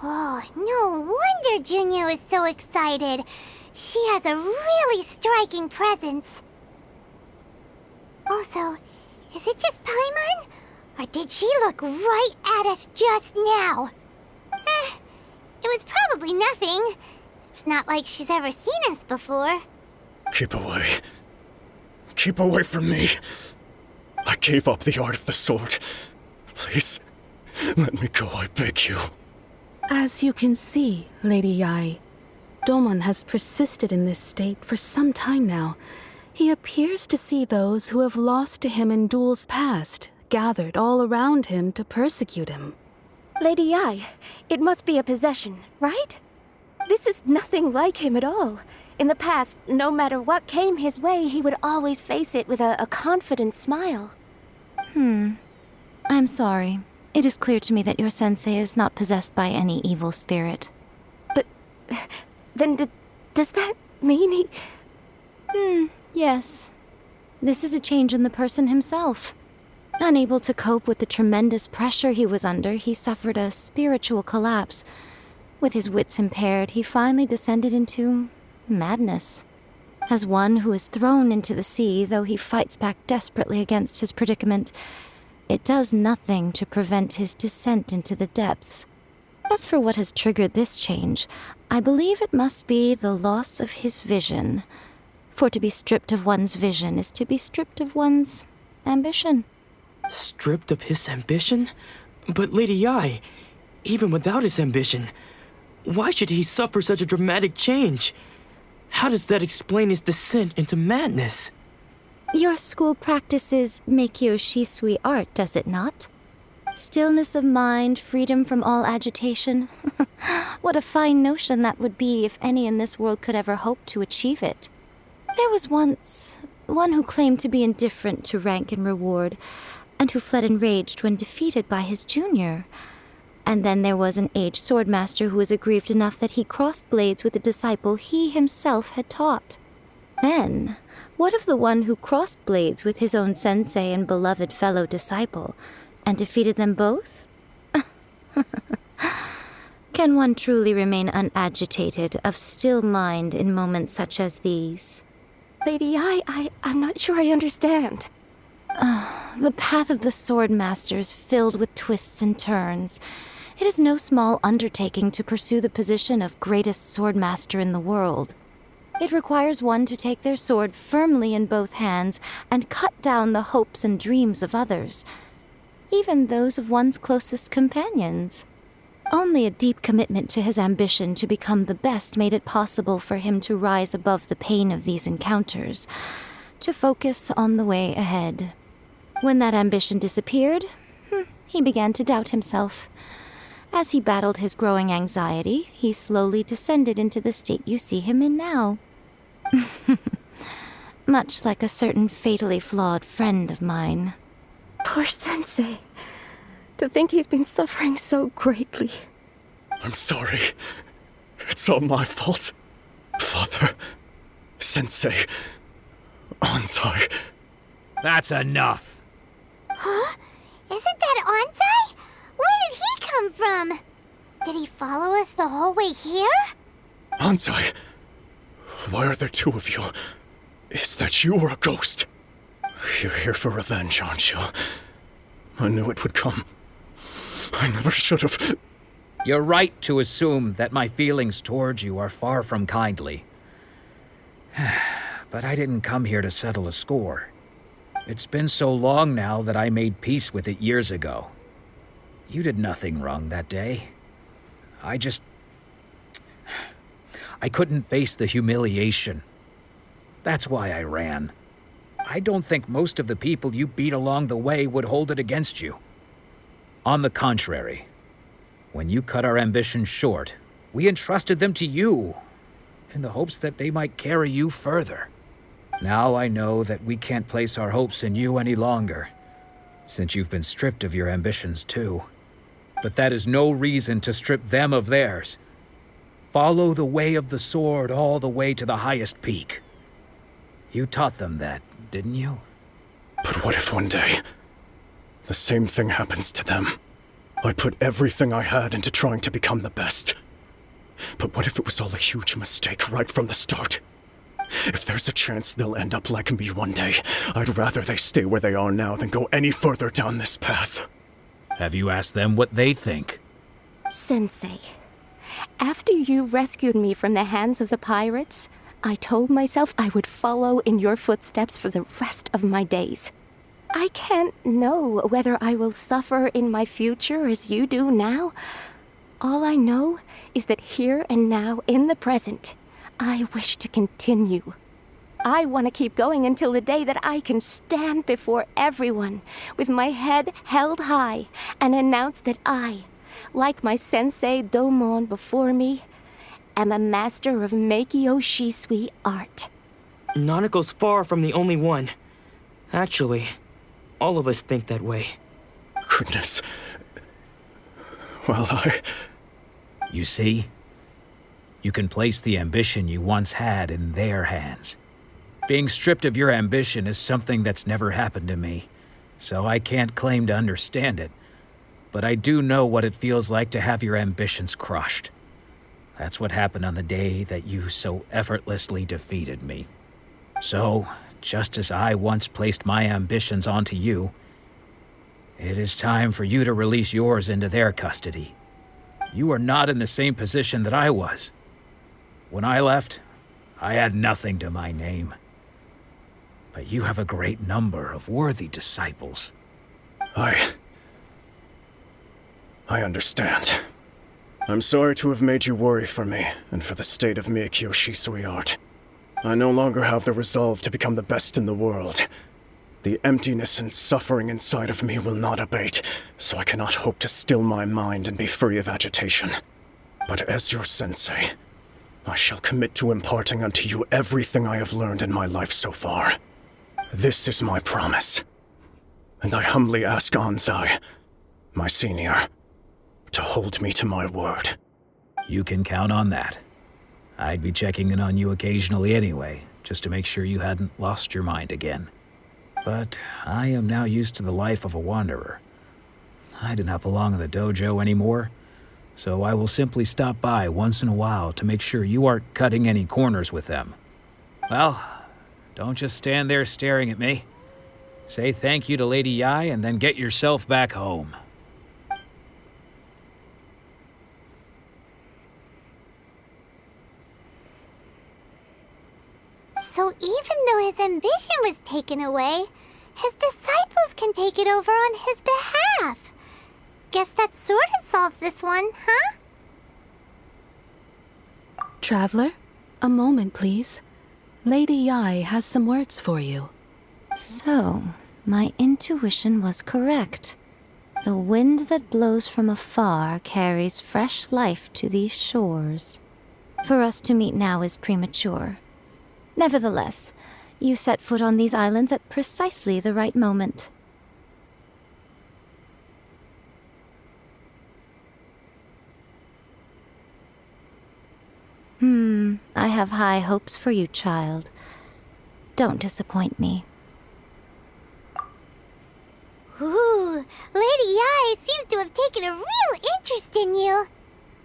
Oh, no wonder Junyo is so excited. She has a really striking presence. Also, is it just Paimon? Or did she look right at us just now? It was probably nothing. It's not like she's ever seen us before. Keep away. Keep away from me. I gave up the art of the sword. Please, let me go, I beg you. As you can see, Lady Yai, Domon has persisted in this state for some time now. He appears to see those who have lost to him in duels past, gathered all around him to persecute him. Lady Yai, it must be a possession, right? This is nothing like him at all. In the past, no matter what came his way, he would always face it with a confident smile. I'm sorry. It is clear to me that your sensei is not possessed by any evil spirit. But then does that mean he... Yes. This is a change in the person himself. Unable to cope with the tremendous pressure he was under, he suffered a spiritual collapse. With his wits impaired, he finally descended into madness. As one who is thrown into the sea, though he fights back desperately against his predicament, it does nothing to prevent his descent into the depths. As for what has triggered this change, I believe it must be the loss of his vision. For to be stripped of one's vision is to be stripped of one's ambition. Stripped of his ambition? But Lady Yai, even without his ambition, Why should he suffer such a dramatic change? How does that explain his descent into madness? Your school practices Meikyo Shisui art, does it not? Stillness of mind, freedom from all agitation. What a fine notion that would be if any in this world could ever hope to achieve it. There was once one who claimed to be indifferent to rank and reward, and who fled enraged when defeated by his junior. And then there was an aged swordmaster who was aggrieved enough that he crossed blades with a disciple he himself had taught. Then, what of the one who crossed blades with his own sensei and beloved fellow disciple, and defeated them both? Can one truly remain unagitated, of still mind in moments such as these? Lady I'm not sure I understand. The path of the swordmaster is filled with twists and turns. It is no small undertaking to pursue the position of greatest swordmaster in the world. It requires one to take their sword firmly in both hands and cut down the hopes and dreams of others, even those of one's closest companions. Only a deep commitment to his ambition to become the best made it possible for him to rise above the pain of these encounters, to focus on the way ahead. When that ambition disappeared, he began to doubt himself. As he battled his growing anxiety, he slowly descended into the state you see him in now. Much like a certain fatally flawed friend of mine. Poor Sensei. To think he's been suffering so greatly. I'm sorry. It's all my fault. Father, Sensei, Ansai. That's enough. Huh? Isn't that Ansai? Where did he come from? Did he follow us the whole way here? Ansai, why are there two of you? Is that you or a ghost? You're here for revenge, aren't you? I knew it would come. I never should have. You're right to assume that my feelings towards you are far from kindly. But I didn't come here to settle a score. It's been so long now that I made peace with it years ago. You did nothing wrong that day. I couldn't face the humiliation. That's why I ran. I don't think most of the people you beat along the way would hold it against you. On the contrary, when you cut our ambitions short, we entrusted them to you, in the hopes that they might carry you further. Now I know that we can't place our hopes in you any longer, since you've been stripped of your ambitions too. But that is no reason to strip them of theirs. Follow the way of the sword all the way to the highest peak. You taught them that, didn't you? But what if one day, the same thing happens to them? I put everything I had into trying to become the best. But what if it was all a huge mistake right from the start? If there's a chance they'll end up like me one day, I'd rather they stay where they are now than go any further down this path. Have you asked them what they think? Sensei, after you rescued me from the hands of the pirates, I told myself I would follow in your footsteps for the rest of my days. I can't know whether I will suffer in my future as you do now. All I know is that here and now, in the present, I wish to continue. I want to keep going until the day that I can stand before everyone with my head held high and announce that I, like my sensei Domon before me, am a master of Meikyo Shisui art. Nanako's far from the only one. Actually, all of us think that way. Goodness. Well, You see? You can place the ambition you once had in their hands. Being stripped of your ambition is something that's never happened to me, so I can't claim to understand it. But I do know what it feels like to have your ambitions crushed. That's what happened on the day that you so effortlessly defeated me. So, just as I once placed my ambitions onto you, it is time for you to release yours into their custody. You are not in the same position that I was. When I left, I had nothing to my name. But you have a great number of worthy disciples. I understand. I'm sorry to have made you worry for me, and for the state of Miyakyo Shisui art. I no longer have the resolve to become the best in the world. The emptiness and suffering inside of me will not abate, so I cannot hope to still my mind and be free of agitation. But as your sensei, I shall commit to imparting unto you everything I have learned in my life so far. This is my promise. And I humbly ask Anzai, my senior, to hold me to my word. You can count on that. I'd be checking in on you occasionally anyway, just to make sure you hadn't lost your mind again. But I am now used to the life of a wanderer. I do not belong in the dojo anymore, so I will simply stop by once in a while to make sure you aren't cutting any corners with them. Well, don't just stand there staring at me. Say thank you to Lady Yai and then get yourself back home. So even though his ambition was taken away, his disciples can take it over on his behalf. Guess that sort of solves this one, huh? Traveler, a moment, please. Lady Yai has some words for you. So, my intuition was correct. The wind that blows from afar carries fresh life to these shores. For us to meet now is premature. Nevertheless, you set foot on these islands at precisely the right moment. I have high hopes for you, child. Don't disappoint me. Ooh, Lady Yai seems to have taken a real interest in you.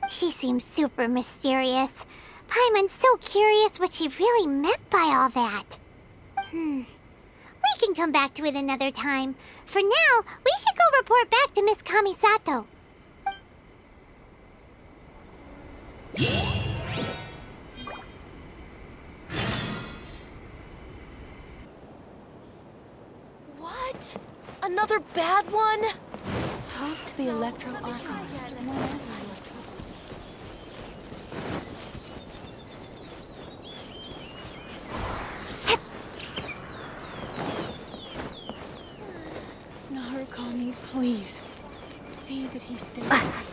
She seems super mysterious. Paimon's so curious what she really meant by all that. We can come back to it another time. For now, we should go report back to Miss Kamisato. What? Another bad one? Talk to the Electro Archivist whenever you see. Narukami, please. See that he stays safe.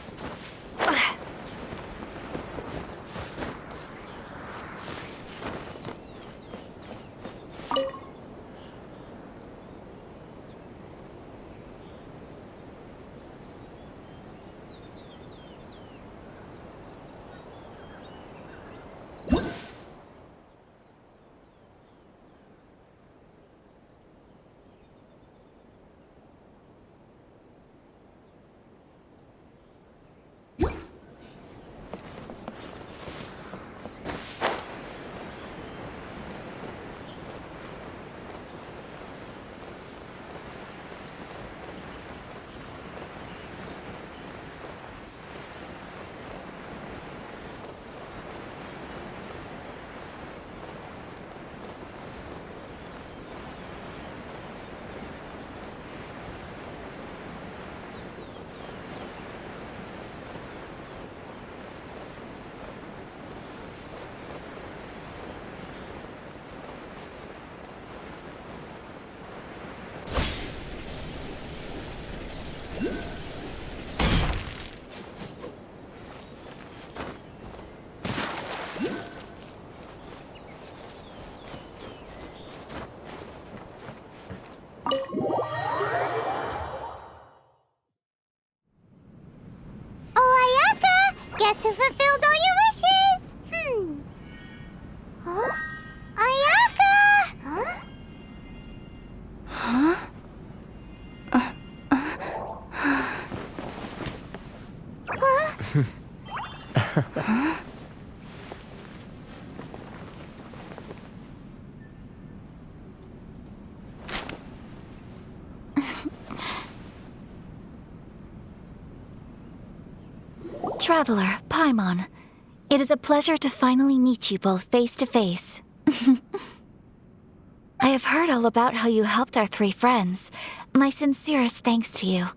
Guess who fulfilled all your wishes? Huh? Ayaka! Huh? Traveler, Paimon, it is a pleasure to finally meet you both face to face. I have heard all about how you helped our three friends. My sincerest thanks to you.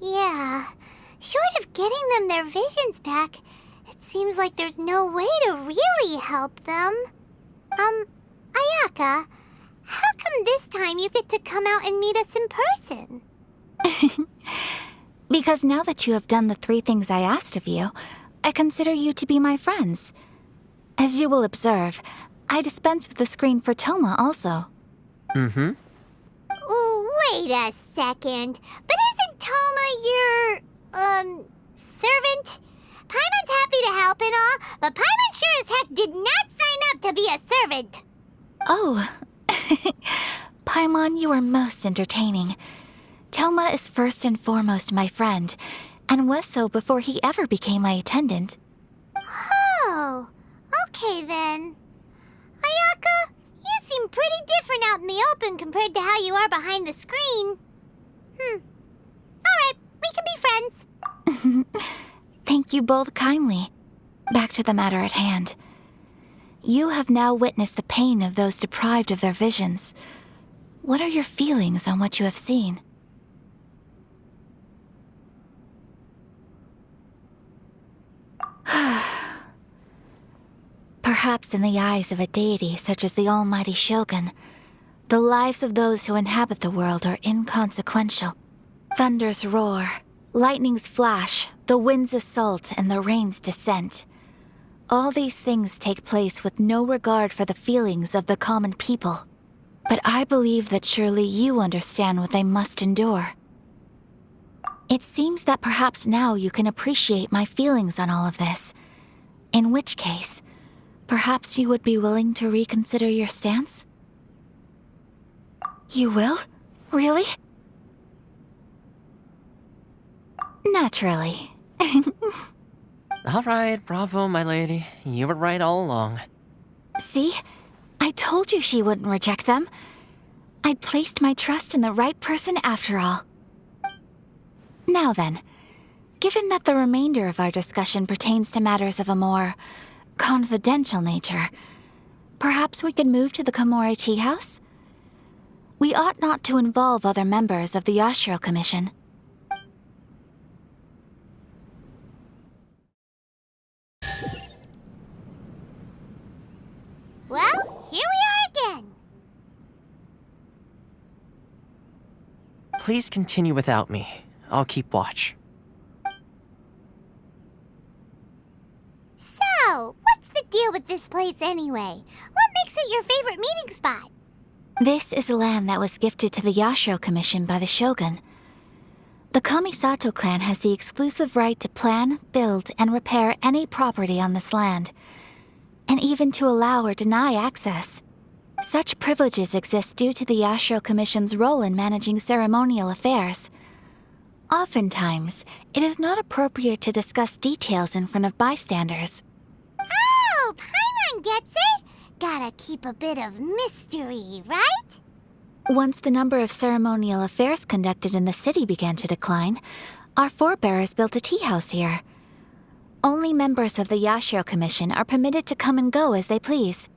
Yeah, short of getting them their visions back, it seems like there's no way to really help them. Ayaka, how come this time you get to come out and meet us in person? Because now that you have done the 3 things I asked of you, I consider you to be my friends. As you will observe, I dispense with the screen for Toma also. Mm-hmm. Wait a second. But isn't Toma your, servant? Paimon's happy to help and all, but Paimon sure as heck did not sign up to be a servant. Oh. Paimon, you are most entertaining. Toma is first and foremost my friend, and was so before he ever became my attendant. Oh, okay then. Ayaka, you seem pretty different out in the open compared to how you are behind the screen. Alright, we can be friends. Thank you both kindly. Back to the matter at hand. You have now witnessed the pain of those deprived of their visions. What are your feelings on what you have seen? Perhaps in the eyes of a deity such as the almighty Shogun, the lives of those who inhabit the world are inconsequential. Thunders roar, lightnings flash, the winds assault, and the rains descent. All these things take place with no regard for the feelings of the common people. But I believe that surely you understand what they must endure. It seems that perhaps now you can appreciate my feelings on all of this. In which case, perhaps you would be willing to reconsider your stance? You will? Really? Naturally. Alright, bravo, my lady. You were right all along. See? I told you she wouldn't reject them. I'd placed my trust in the right person after all. Now then, given that the remainder of our discussion pertains to matters of a more confidential nature, perhaps we could move to the Komori Tea House? We ought not to involve other members of the Yashiro Commission. Well, here we are again. Please continue without me. I'll keep watch. So, what's the deal with this place anyway? What makes it your favorite meeting spot? This is land that was gifted to the Yashiro Commission by the Shogun. The Kamisato clan has the exclusive right to plan, build, and repair any property on this land, and even to allow or deny access. Such privileges exist due to the Yashiro Commission's role in managing ceremonial affairs. Oftentimes, it is not appropriate to discuss details in front of bystanders. Oh, Paimon gets it! Gotta keep a bit of mystery, right? Once the number of ceremonial affairs conducted in the city began to decline, our forebears built a tea house here. Only members of the Yashiro Commission are permitted to come and go as they please.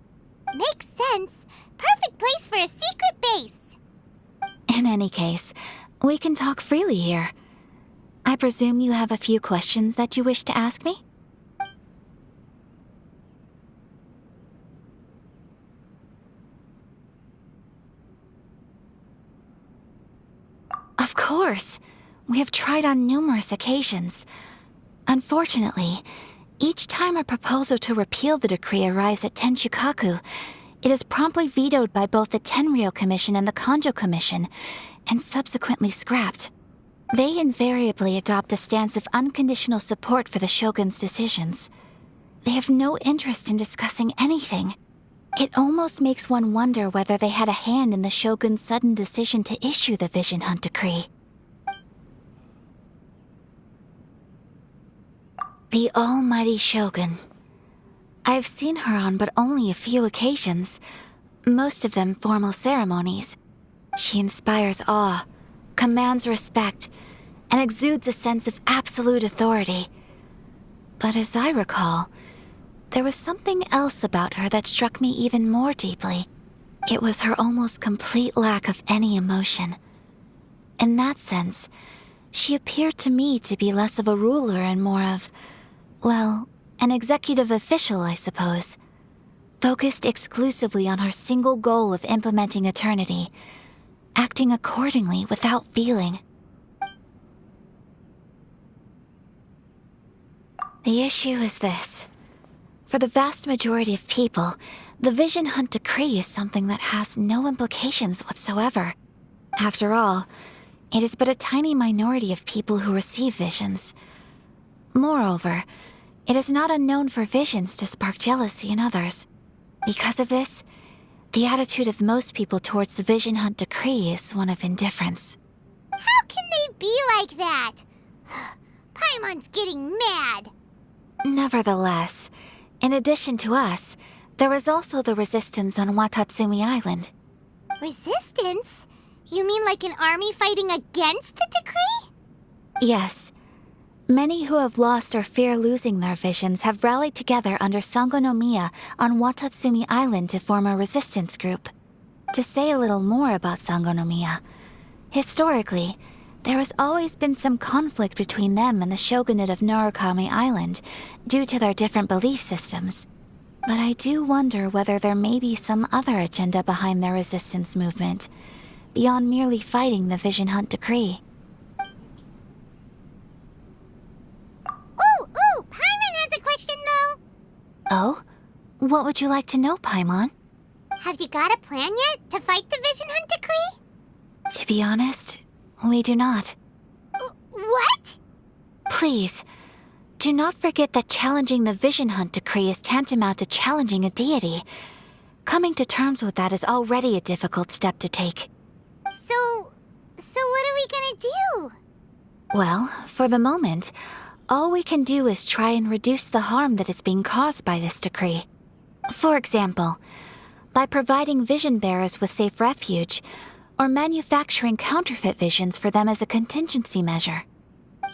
Makes sense. Perfect place for a secret base. In any case, we can talk freely here. I presume you have a few questions that you wish to ask me? Of course. We have tried on numerous occasions. Unfortunately, each time a proposal to repeal the decree arrives at Tenshukaku, it is promptly vetoed by both the Tenryou Commission and the Kanjo Commission, and subsequently scrapped. They invariably adopt a stance of unconditional support for the Shogun's decisions. They have no interest in discussing anything. It almost makes one wonder whether they had a hand in the Shogun's sudden decision to issue the Vision Hunt Decree. The almighty Shogun. I've seen her on but only a few occasions, most of them formal ceremonies. She inspires awe, commands respect, and exudes a sense of absolute authority. But as I recall, there was something else about her that struck me even more deeply. It was her almost complete lack of any emotion. In that sense, She appeared to me to be less of a ruler and more of, well, an executive official, I suppose. Focused exclusively on her single goal of implementing eternity, acting accordingly without feeling. The issue is this. For the vast majority of people, the Vision Hunt Decree is something that has no implications whatsoever. After all, it is but a tiny minority of people who receive visions. Moreover, it is not unknown for visions to spark jealousy in others. Because of this, the attitude of most people towards the Vision Hunt Decree is one of indifference. How can they be like that? Paimon's getting mad. Nevertheless, in addition to us, there is also the resistance on Watatsumi Island. Resistance? You mean like an army fighting against the decree? Yes. Many who have lost or fear losing their visions have rallied together under Sangonomiya on Watatsumi Island to form a resistance group. To say a little more about Sangonomiya, historically, there has always been some conflict between them and the shogunate of Narukami Island due to their different belief systems. But I do wonder whether there may be some other agenda behind their resistance movement, beyond merely fighting the Vision Hunt Decree. Ooh, Paimon has a question though. Oh? What would you like to know, Paimon? Have you got a plan yet to fight the Vision Hunt Decree? To be honest, we do not. What? Please, do not forget that challenging the Vision Hunt Decree is tantamount to challenging a deity. Coming to terms with that is already a difficult step to take. So what are we gonna do? Well, for the moment, all we can do is try and reduce the harm that is being caused by this decree. For example, by providing vision bearers with safe refuge, or manufacturing counterfeit visions for them as a contingency measure.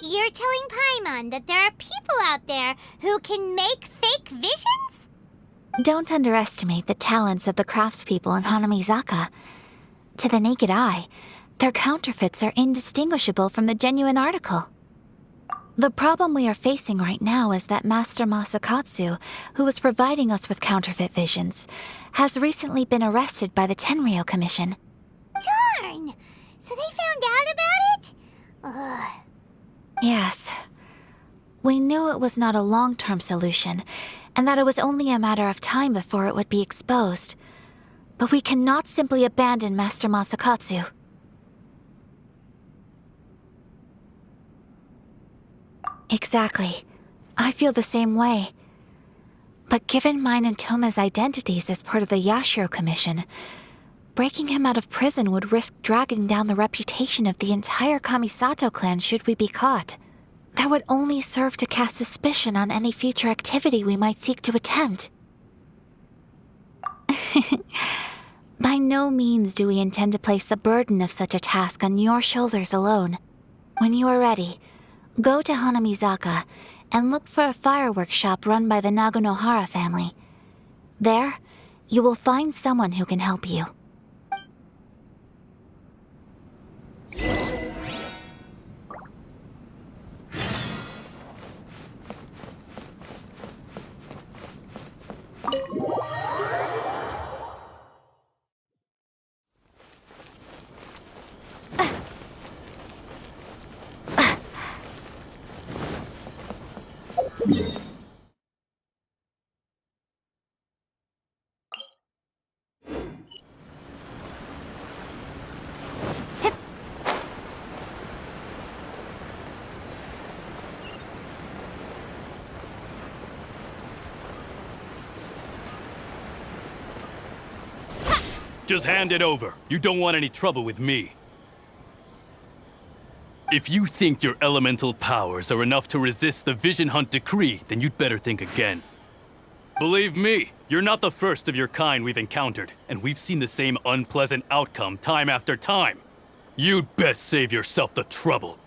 You're telling Paimon that there are people out there who can make fake visions? Don't underestimate the talents of the craftspeople in Hanamizaka. To the naked eye, their counterfeits are indistinguishable from the genuine article. The problem we are facing right now is that Master Masakatsu, who was providing us with counterfeit visions, has recently been arrested by the Tenryou Commission. Darn! So they found out about it? Ugh. Yes. We knew it was not a long-term solution, and that it was only a matter of time before it would be exposed. But we cannot simply abandon Master Masakatsu. Exactly. I feel the same way. But given mine and Toma's identities as part of the Yashiro Commission, breaking him out of prison would risk dragging down the reputation of the entire Kamisato clan should we be caught. That would only serve to cast suspicion on any future activity we might seek to attempt. By no means do we intend to place the burden of such a task on your shoulders alone. When you are ready, go to Hanamizaka and look for a fireworks shop run by the Nagonohara family. There, you will find someone who can help you. Just hand it over. You don't want any trouble with me. If you think your elemental powers are enough to resist the Vision Hunt Decree, then you'd better think again. Believe me, you're not the first of your kind we've encountered, and we've seen the same unpleasant outcome time after time. You'd best save yourself the trouble.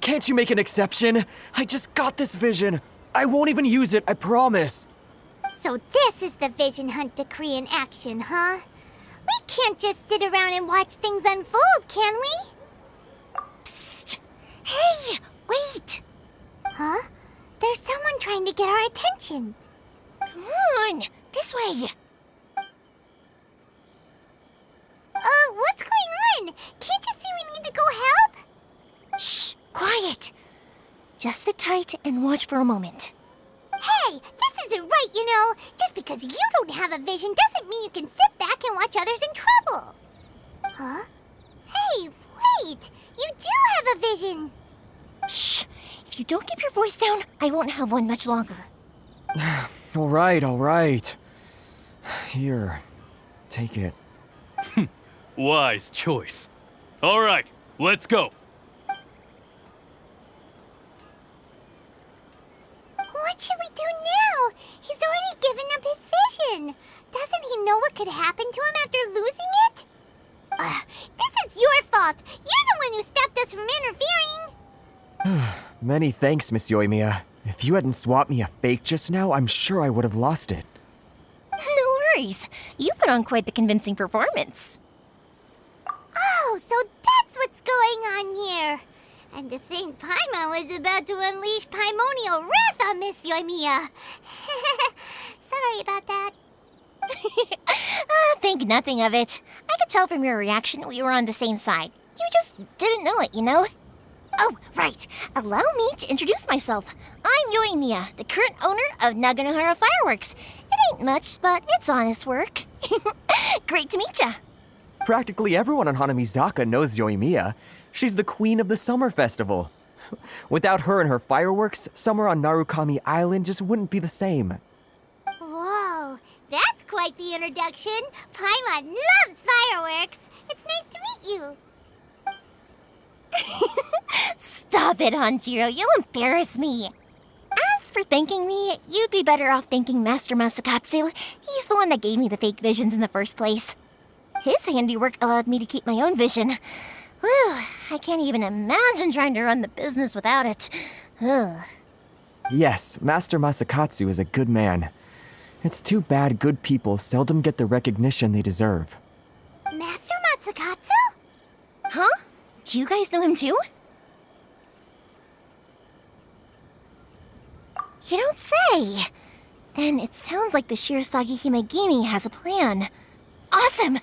Can't you make an exception? I just got this vision. I won't even use it, I promise. So this is the Vision Hunt Decree in action, huh? We can't just sit around and watch things unfold, can we? Psst. Hey, wait! Huh? There's someone trying to get our attention. Come on, this way. What's going on? Can't you see we need to go help? Shh, quiet. Just sit tight and watch for a moment. Hey, this isn't right, you know. Just because you don't have a vision doesn't mean you can sit back and watch others in trouble. Huh? Hey, wait! You do have a vision! Shh! If you don't keep your voice down, I won't have one much longer. All right. Here, take it. Wise choice. All right, let's go. What should we do now? He's already given up his vision. Doesn't he know what could happen to him after losing it? This is your fault. You're the one who stopped us from interfering. Many thanks, Miss Yoimiya. If you hadn't swapped me a fake just now, I'm sure I would have lost it. No worries. You put on quite the convincing performance. Oh, so that's what's going on here. And to think Paimon was about to unleash Paimonial wrath on Miss Yoimiya. Sorry about that. Think nothing of it. I could tell from your reaction we were on the same side. You just didn't know it, you know? Oh, right. Allow me to introduce myself. I'm Yoimiya, the current owner of Naganohara Fireworks. It ain't much, but it's honest work. Great to meet ya. Practically everyone on Hanamizaka knows Yoimiya. She's the queen of the summer festival. Without her and her fireworks, summer on Narukami Island just wouldn't be the same. Whoa, that's quite the introduction. Paimon loves fireworks. It's nice to meet you. Stop it, Hanjiro. You'll embarrass me. As for thanking me, you'd be better off thanking Master Masakatsu. He's the one that gave me the fake visions in the first place. His handiwork allowed me to keep my own vision. Whew, I can't even imagine trying to run the business without it. Ugh. Yes, Master Masakatsu is a good man. It's too bad good people seldom get the recognition they deserve. Master Masakatsu? Huh? Do you guys know him too? You don't say! Then it sounds like the Shirasagi Himegimi has a plan. Awesome!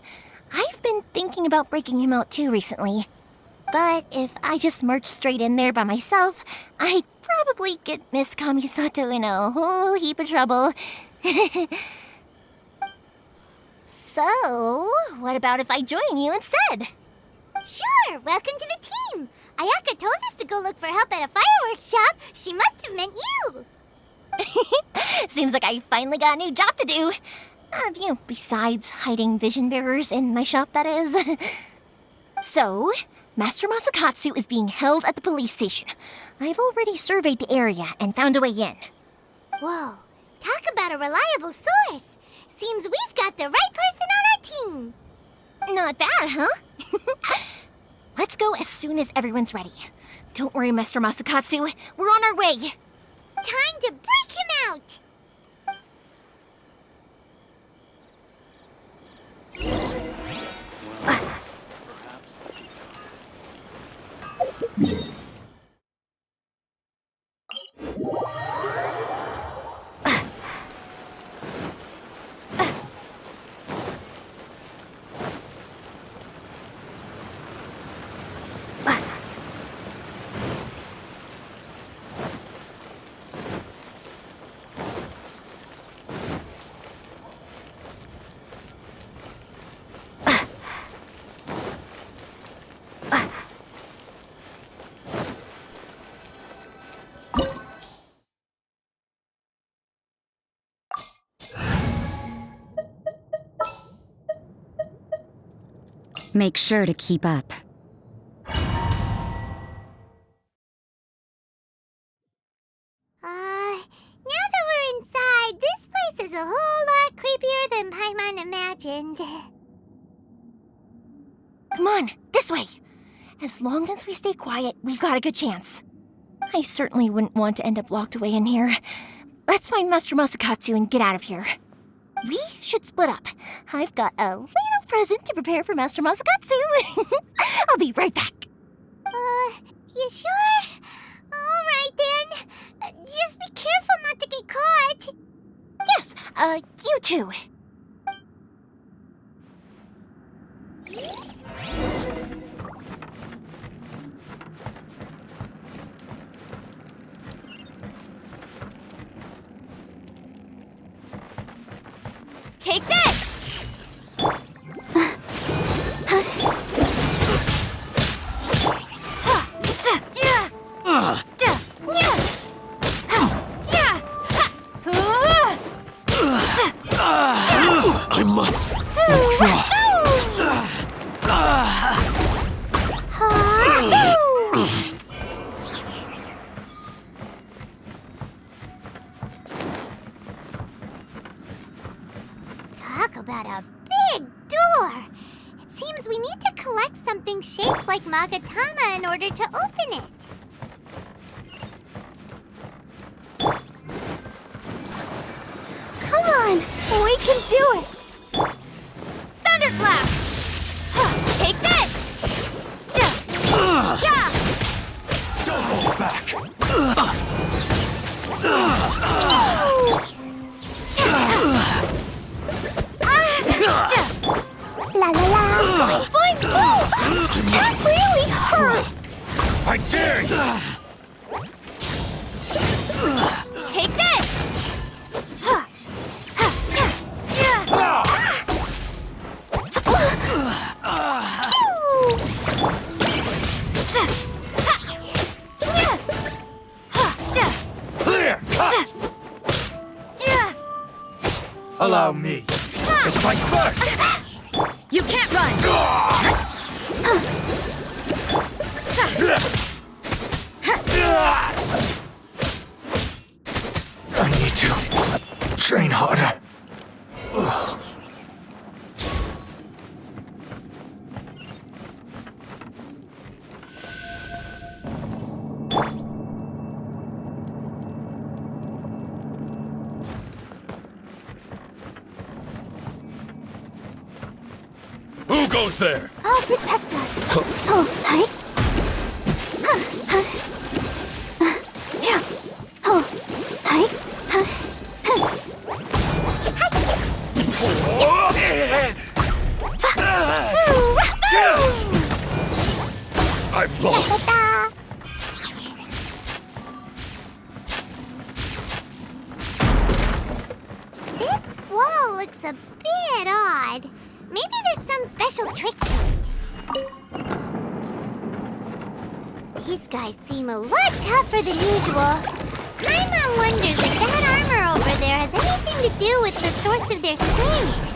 I've been thinking about breaking him out too recently. But if I just marched straight in there by myself, I'd probably get Miss Kamisato in a whole heap of trouble. So, what about if I join you instead? Sure! Welcome to the team! Ayaka told us to go look for help at a fireworks shop. She must have meant you! Seems like I finally got a new job to do. Besides hiding vision bearers in my shop, that is. So, Master Masakatsu is being held at the police station. I've already surveyed the area and found a way in. Whoa, talk about a reliable source. Seems we've got the right person on our team. Not bad, huh? Let's go as soon as everyone's ready. Don't worry, Master Masakatsu. We're on our way. Time to break him out! Make sure to keep up. Now that we're inside, this place is a whole lot creepier than Paimon imagined. Come on, this way. As long as we stay quiet, we've got a good chance. I certainly wouldn't want to end up locked away in here. Let's find Master Masakatsu and get out of here. We should split up. I've got a little present to prepare for Master Masakatsu. I'll be right back. You sure? All right then. Just be careful not to get caught. Yes, you too. Take this! I must withdraw. Talk about a big door. It seems we need to collect something shaped like Magatama in order to open it. Come on, we can do it! Thunderclap! Take this! Yeah! Don't hold back. La la la! Boing, boing, boing! That really hurt! I dare you! Take this! Clear! Cut! Allow me to strike first! You can't run! I need to train harder. Who goes there? I'll protect us. Oh, hi. Yeah. Oh, hi. I've lost. This wall looks a bit odd. Maybe there's some special trick to it. These guys seem a lot tougher than usual. Paimon wonders if that armor over there has anything to do with the source of their strength.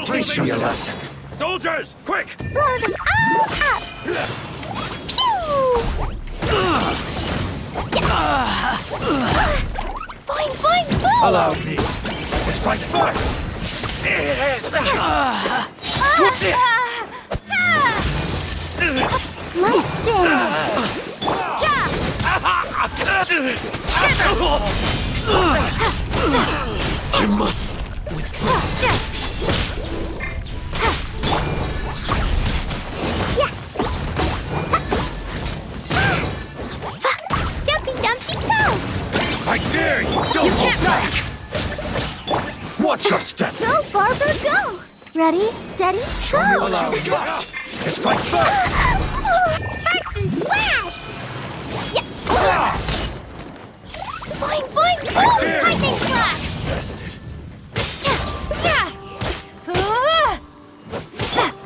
Teach you your lesson. Soldiers, quick! Throw them all up! Boing, boing, boing! Allow me to strike first. What's it? I must withdraw. Jumpy, dumpty, go! I dare you! Don't hold back! Watch your step! Go, Barbara, go! Ready, steady, Show me what you got! To strike first! Sparks and flash! Yeah! Boing, boing, I dare lightning you! flash!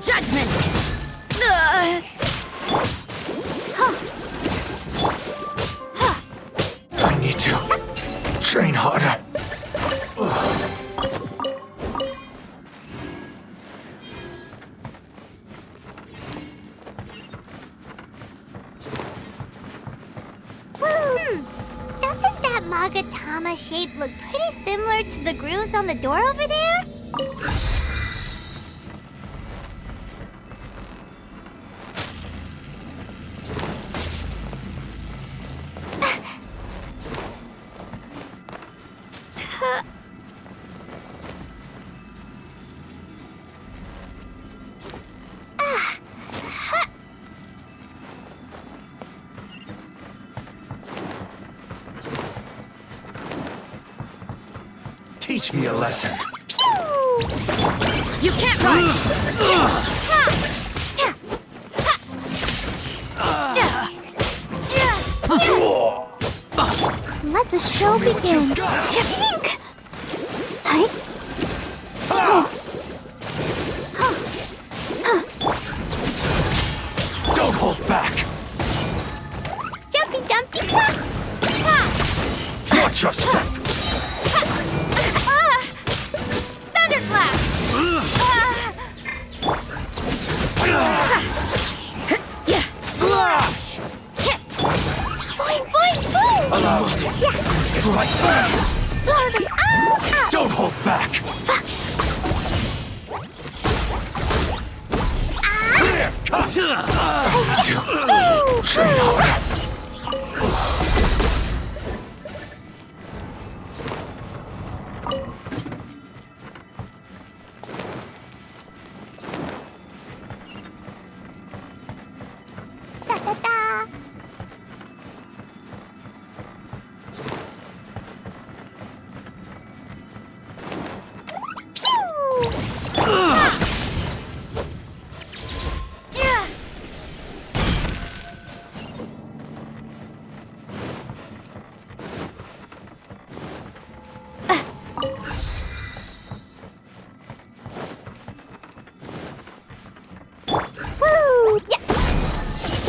Judgment! I need to train harder. Doesn't that Magatama shape look pretty similar to the grooves on the door over there? Teach me a lesson. You can't run! Let the show begin. Don't hold back! Jumpy Dumpty. Watch your step! Thunderclap. Slash! Boing, boing, boing. Allow me. Strike back! Blow them all up. Don't hold back! Here, cut! Train out!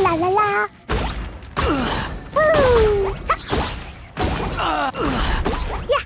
La la la. Woo! Yeah.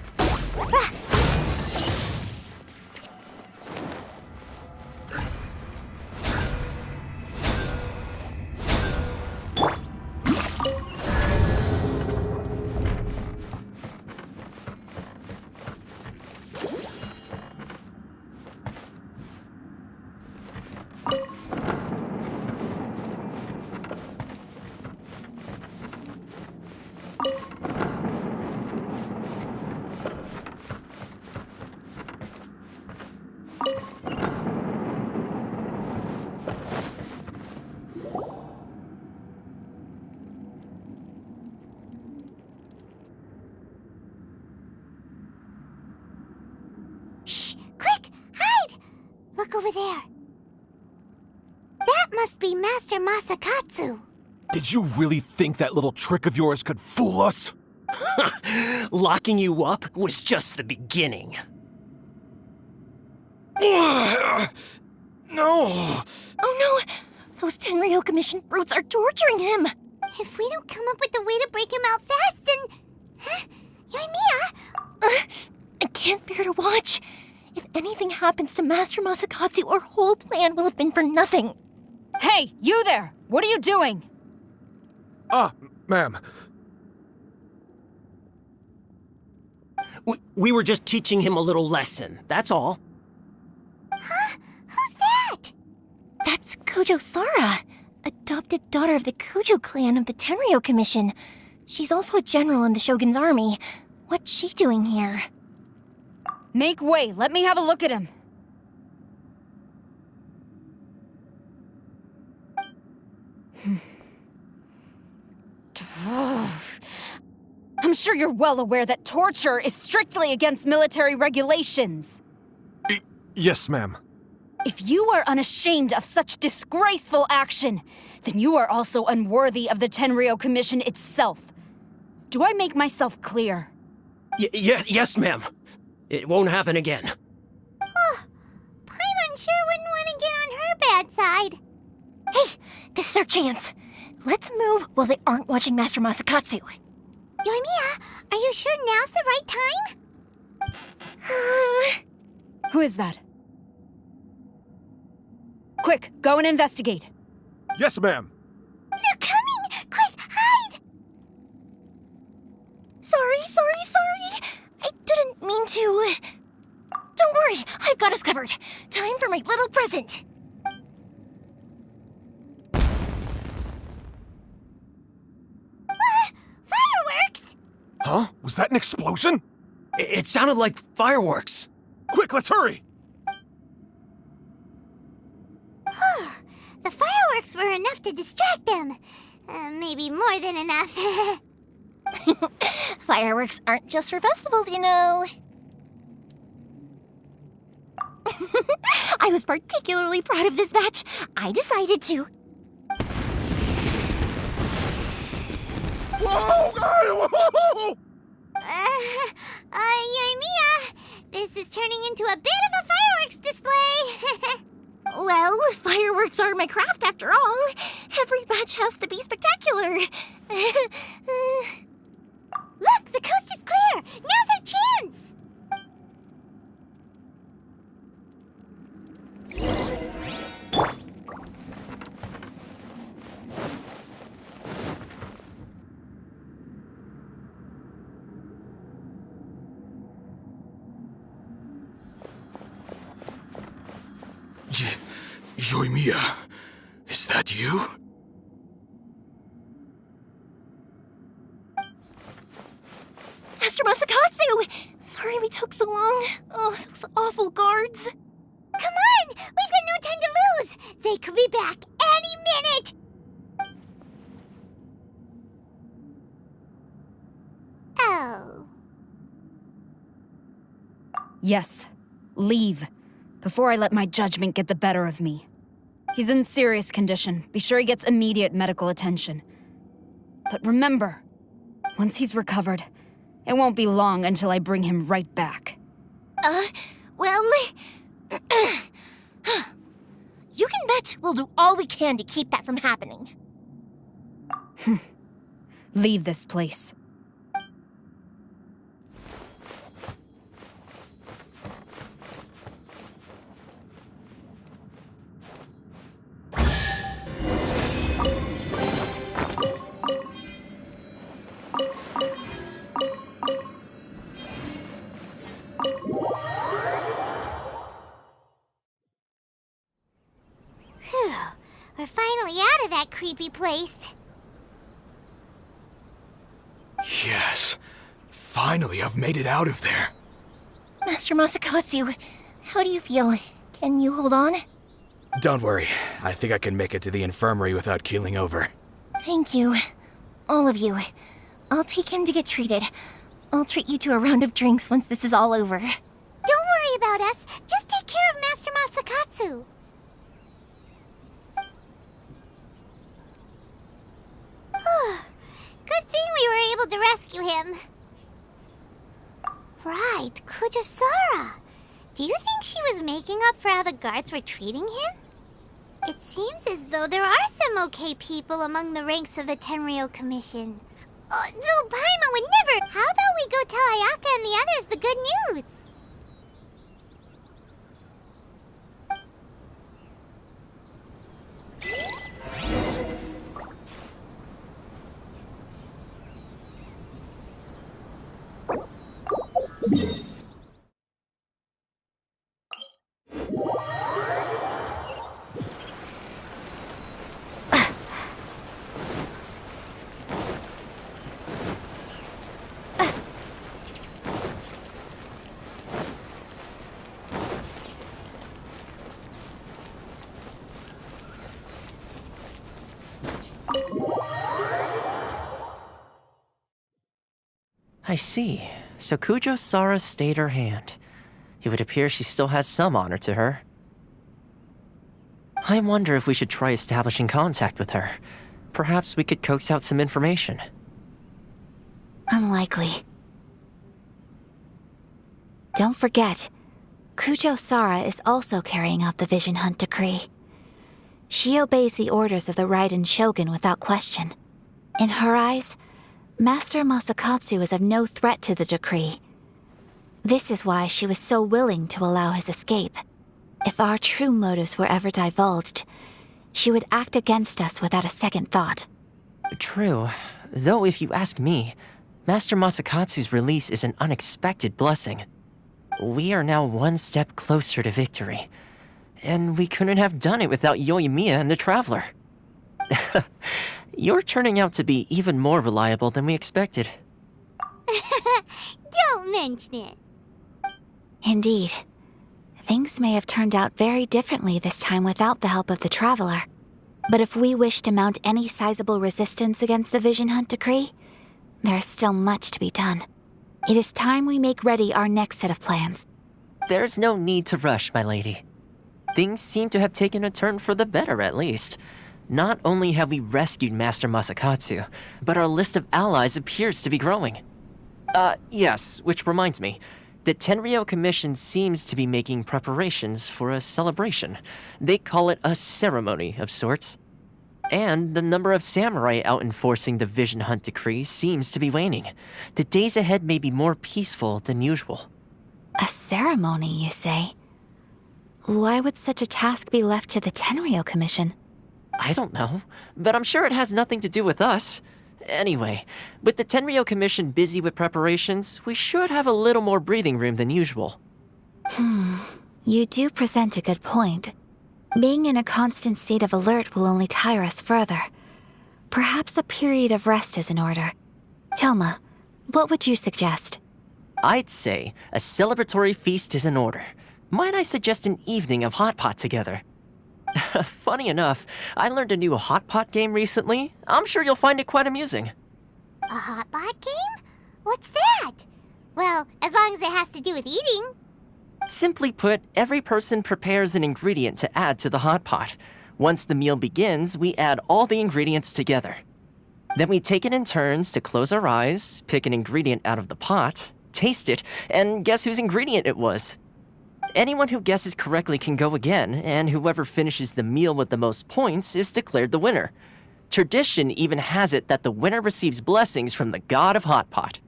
Look over there. That must be Master Masakatsu. Did you really think that little trick of yours could fool us? Locking you up was just the beginning. No! Oh no! Those Tenryou Commission brutes are torturing him! If we don't come up with a way to break him out fast, then... Yoimiya? I can't bear to watch. If anything happens to Master Masakatsu, our whole plan will have been for nothing. Hey, you there! What are you doing? Ma'am. We were just teaching him a little lesson, that's all. Huh? Who's that? That's Kujo Sara, adopted daughter of the Kujo clan of the Tenryou Commission. She's also a general in the Shogun's army. What's she doing here? Make way, let me have a look at him. I'm sure you're well aware that torture is strictly against military regulations. Yes, ma'am. If you are unashamed of such disgraceful action, then you are also unworthy of the Tenryou Commission itself. Do I make myself clear? Yes, ma'am. It won't happen again. Oh, Paimon sure wouldn't want to get on her bad side. Hey, this is our chance. Let's move while they aren't watching Master Masakatsu. Yoimiya, are you sure now's the right time? Who is that? Quick, go and investigate. Yes, ma'am. They're coming! Quick, hide! Sorry. I didn't mean to. Don't worry, I've got us covered. Time for my little present. Fireworks! Huh? Was that an explosion? It sounded like fireworks. Quick, let's hurry! The fireworks were enough to distract them. Maybe more than enough. Fireworks aren't just for festivals, you know. I was particularly proud of this batch. I decided to. Whoa! Yoimiya, this is turning into a bit of a fireworks display. Well, fireworks are my craft after all. Every batch has to be spectacular. Look, the coast is clear. Now's our chance. Yoimiya, is that you? Master Masakatsu! Sorry we took so long. Oh, those awful guards. Come on! We've got no time to lose! They could be back any minute! Oh. Yes. Leave. Before I let my judgment get the better of me. He's in serious condition. Be sure he gets immediate medical attention. But remember, once he's recovered, it won't be long until I bring him right back. Well... you can bet we'll do all we can to keep that from happening. Leave this place. We're finally out of that creepy place. Yes. Finally, I've made it out of there. Master Masakatsu, how do you feel? Can you hold on? Don't worry. I think I can make it to the infirmary without keeling over. Thank you. All of you. I'll take him to get treated. I'll treat you to a round of drinks once this is all over. Don't worry about us. Just take care of Master Masakatsu. Good thing we were able to rescue him. Right, Kujosara. Do you think she was making up for how the guards were treating him? It seems as though there are some okay people among the ranks of the Tenryou Commission. Though Paimon would never... How about we go tell Ayaka and the others the good news? I see. So Kujosara stayed her hand. It would appear she still has some honor to her. I wonder if we should try establishing contact with her. Perhaps we could coax out some information. Unlikely. Don't forget, Kujosara is also carrying out the Vision Hunt decree. She obeys the orders of the Raiden Shogun without question. In her eyes, Master Masakatsu is of no threat to the decree. This is why she was so willing to allow his escape. If our true motives were ever divulged, she would act against us without a second thought. True. Though if you ask me, Master Masakatsu's release is an unexpected blessing. We are now one step closer to victory. And we couldn't have done it without Yoimiya and the Traveler. You're turning out to be even more reliable than we expected. Don't mention it. Indeed. Things may have turned out very differently this time without the help of the Traveler. But if we wish to mount any sizable resistance against the Vision Hunt decree, there is still much to be done. It is time we make ready our next set of plans. There's no need to rush, my lady. Things seem to have taken a turn for the better, at least. Not only have we rescued Master Masakatsu, but our list of allies appears to be growing. Yes, which reminds me. The Tenryou Commission seems to be making preparations for a celebration. They call it a ceremony of sorts. And the number of samurai out enforcing the Vision Hunt Decree seems to be waning. The days ahead may be more peaceful than usual. A ceremony, you say? Why would such a task be left to the Tenryou Commission? I don't know, but I'm sure it has nothing to do with us. Anyway, with the Tenryou Commission busy with preparations, we should have a little more breathing room than usual. You do present a good point. Being in a constant state of alert will only tire us further. Perhaps a period of rest is in order. Toma, what would you suggest? I'd say a celebratory feast is in order. Might I suggest an evening of hot pot together? Funny enough, I learned a new hot pot game recently. I'm sure you'll find it quite amusing. A hot pot game? What's that? Well, as long as it has to do with eating. Simply put, every person prepares an ingredient to add to the hot pot. Once the meal begins, we add all the ingredients together. Then we take it in turns to close our eyes, pick an ingredient out of the pot, taste it, and guess whose ingredient it was. Anyone who guesses correctly can go again, and whoever finishes the meal with the most points is declared the winner. Tradition even has it that the winner receives blessings from the god of hot pot.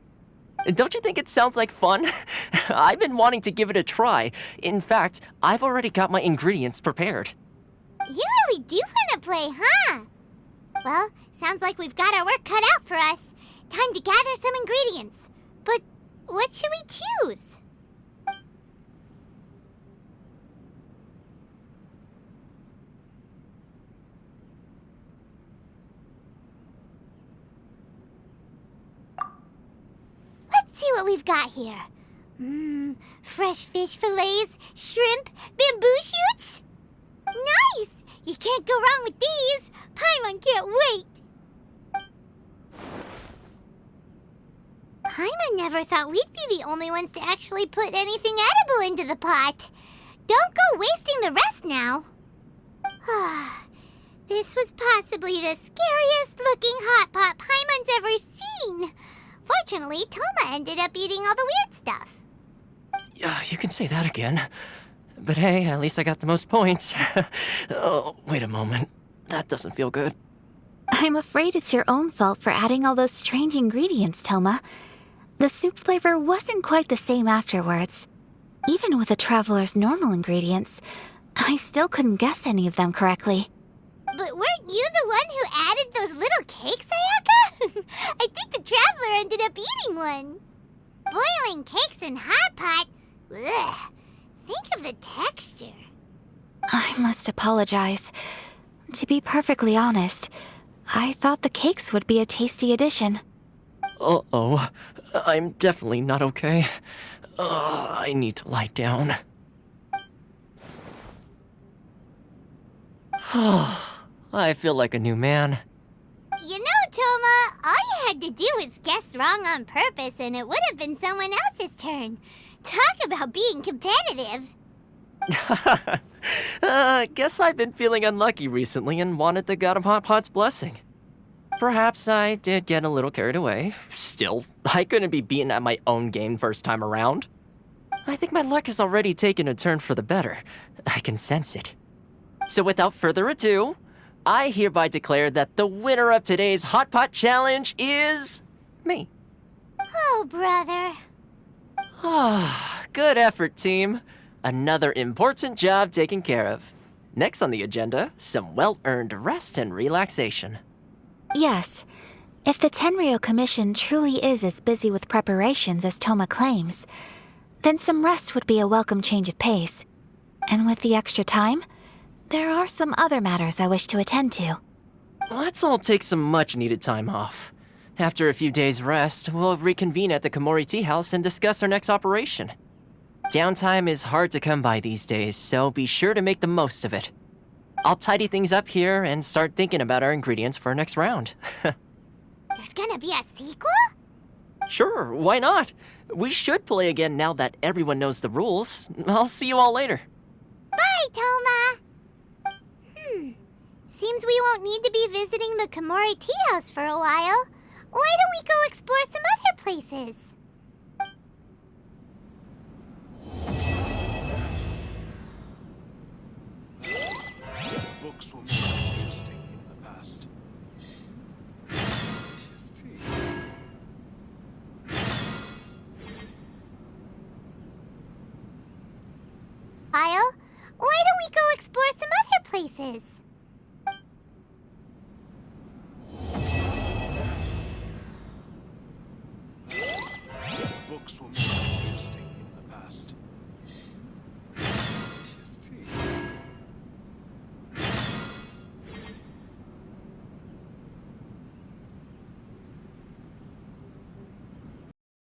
Don't you think it sounds like fun? I've been wanting to give it a try. In fact, I've already got my ingredients prepared. You really do want to play, huh? Well, sounds like we've got our work cut out for us. Time to gather some ingredients. But what should we choose? Let's see what we've got here. Fresh fish fillets, shrimp, bamboo shoots. Nice! You can't go wrong with these. Paimon can't wait. Paimon never thought we'd be the only ones to actually put anything edible into the pot. Don't go wasting the rest now. This was possibly the scariest looking hot pot Paimon's ever seen. Fortunately, Toma ended up eating all the weird stuff. You can say that again. But hey, at least I got the most points. Oh, wait a moment. That doesn't feel good. I'm afraid it's your own fault for adding all those strange ingredients, Toma. The soup flavor wasn't quite the same afterwards. Even with the traveler's normal ingredients, I still couldn't guess any of them correctly. But weren't you the one who added those little cakes, Ayaka? I think the traveler ended up eating one. Boiling cakes in hot pot? Ugh. Think of the texture. I must apologize. To be perfectly honest, I thought the cakes would be a tasty addition. Uh-oh. I'm definitely not okay. I need to lie down. I feel like a new man. You know, Toma, all you had to do was guess wrong on purpose and it would have been someone else's turn. Talk about being competitive. Guess I've been feeling unlucky recently and wanted the God of Hot Pot's blessing. Perhaps I did get a little carried away. Still, I couldn't be beaten at my own game first time around. I think my luck has already taken a turn for the better. I can sense it. So without further ado, I hereby declare that the winner of today's Hot Pot Challenge is me. Oh, brother. Good effort, team. Another important job taken care of. Next on the agenda, some well-earned rest and relaxation. Yes. If the Tenryou Commission truly is as busy with preparations as Toma claims, then some rest would be a welcome change of pace. And with the extra time, there are some other matters I wish to attend to. Let's all take some much-needed time off. After a few days' rest, we'll reconvene at the Komori Tea House and discuss our next operation. Downtime is hard to come by these days, so be sure to make the most of it. I'll tidy things up here and start thinking about our ingredients for our next round. There's gonna be a sequel? Sure, why not? We should play again now that everyone knows the rules. I'll see you all later. Bye, Toma! Seems we won't need to be visiting the Komori tea house for a while. Why don't we go explore some other places? Books were more interesting in the past. Delicious tea. Kyle, why don't we go explore some other places?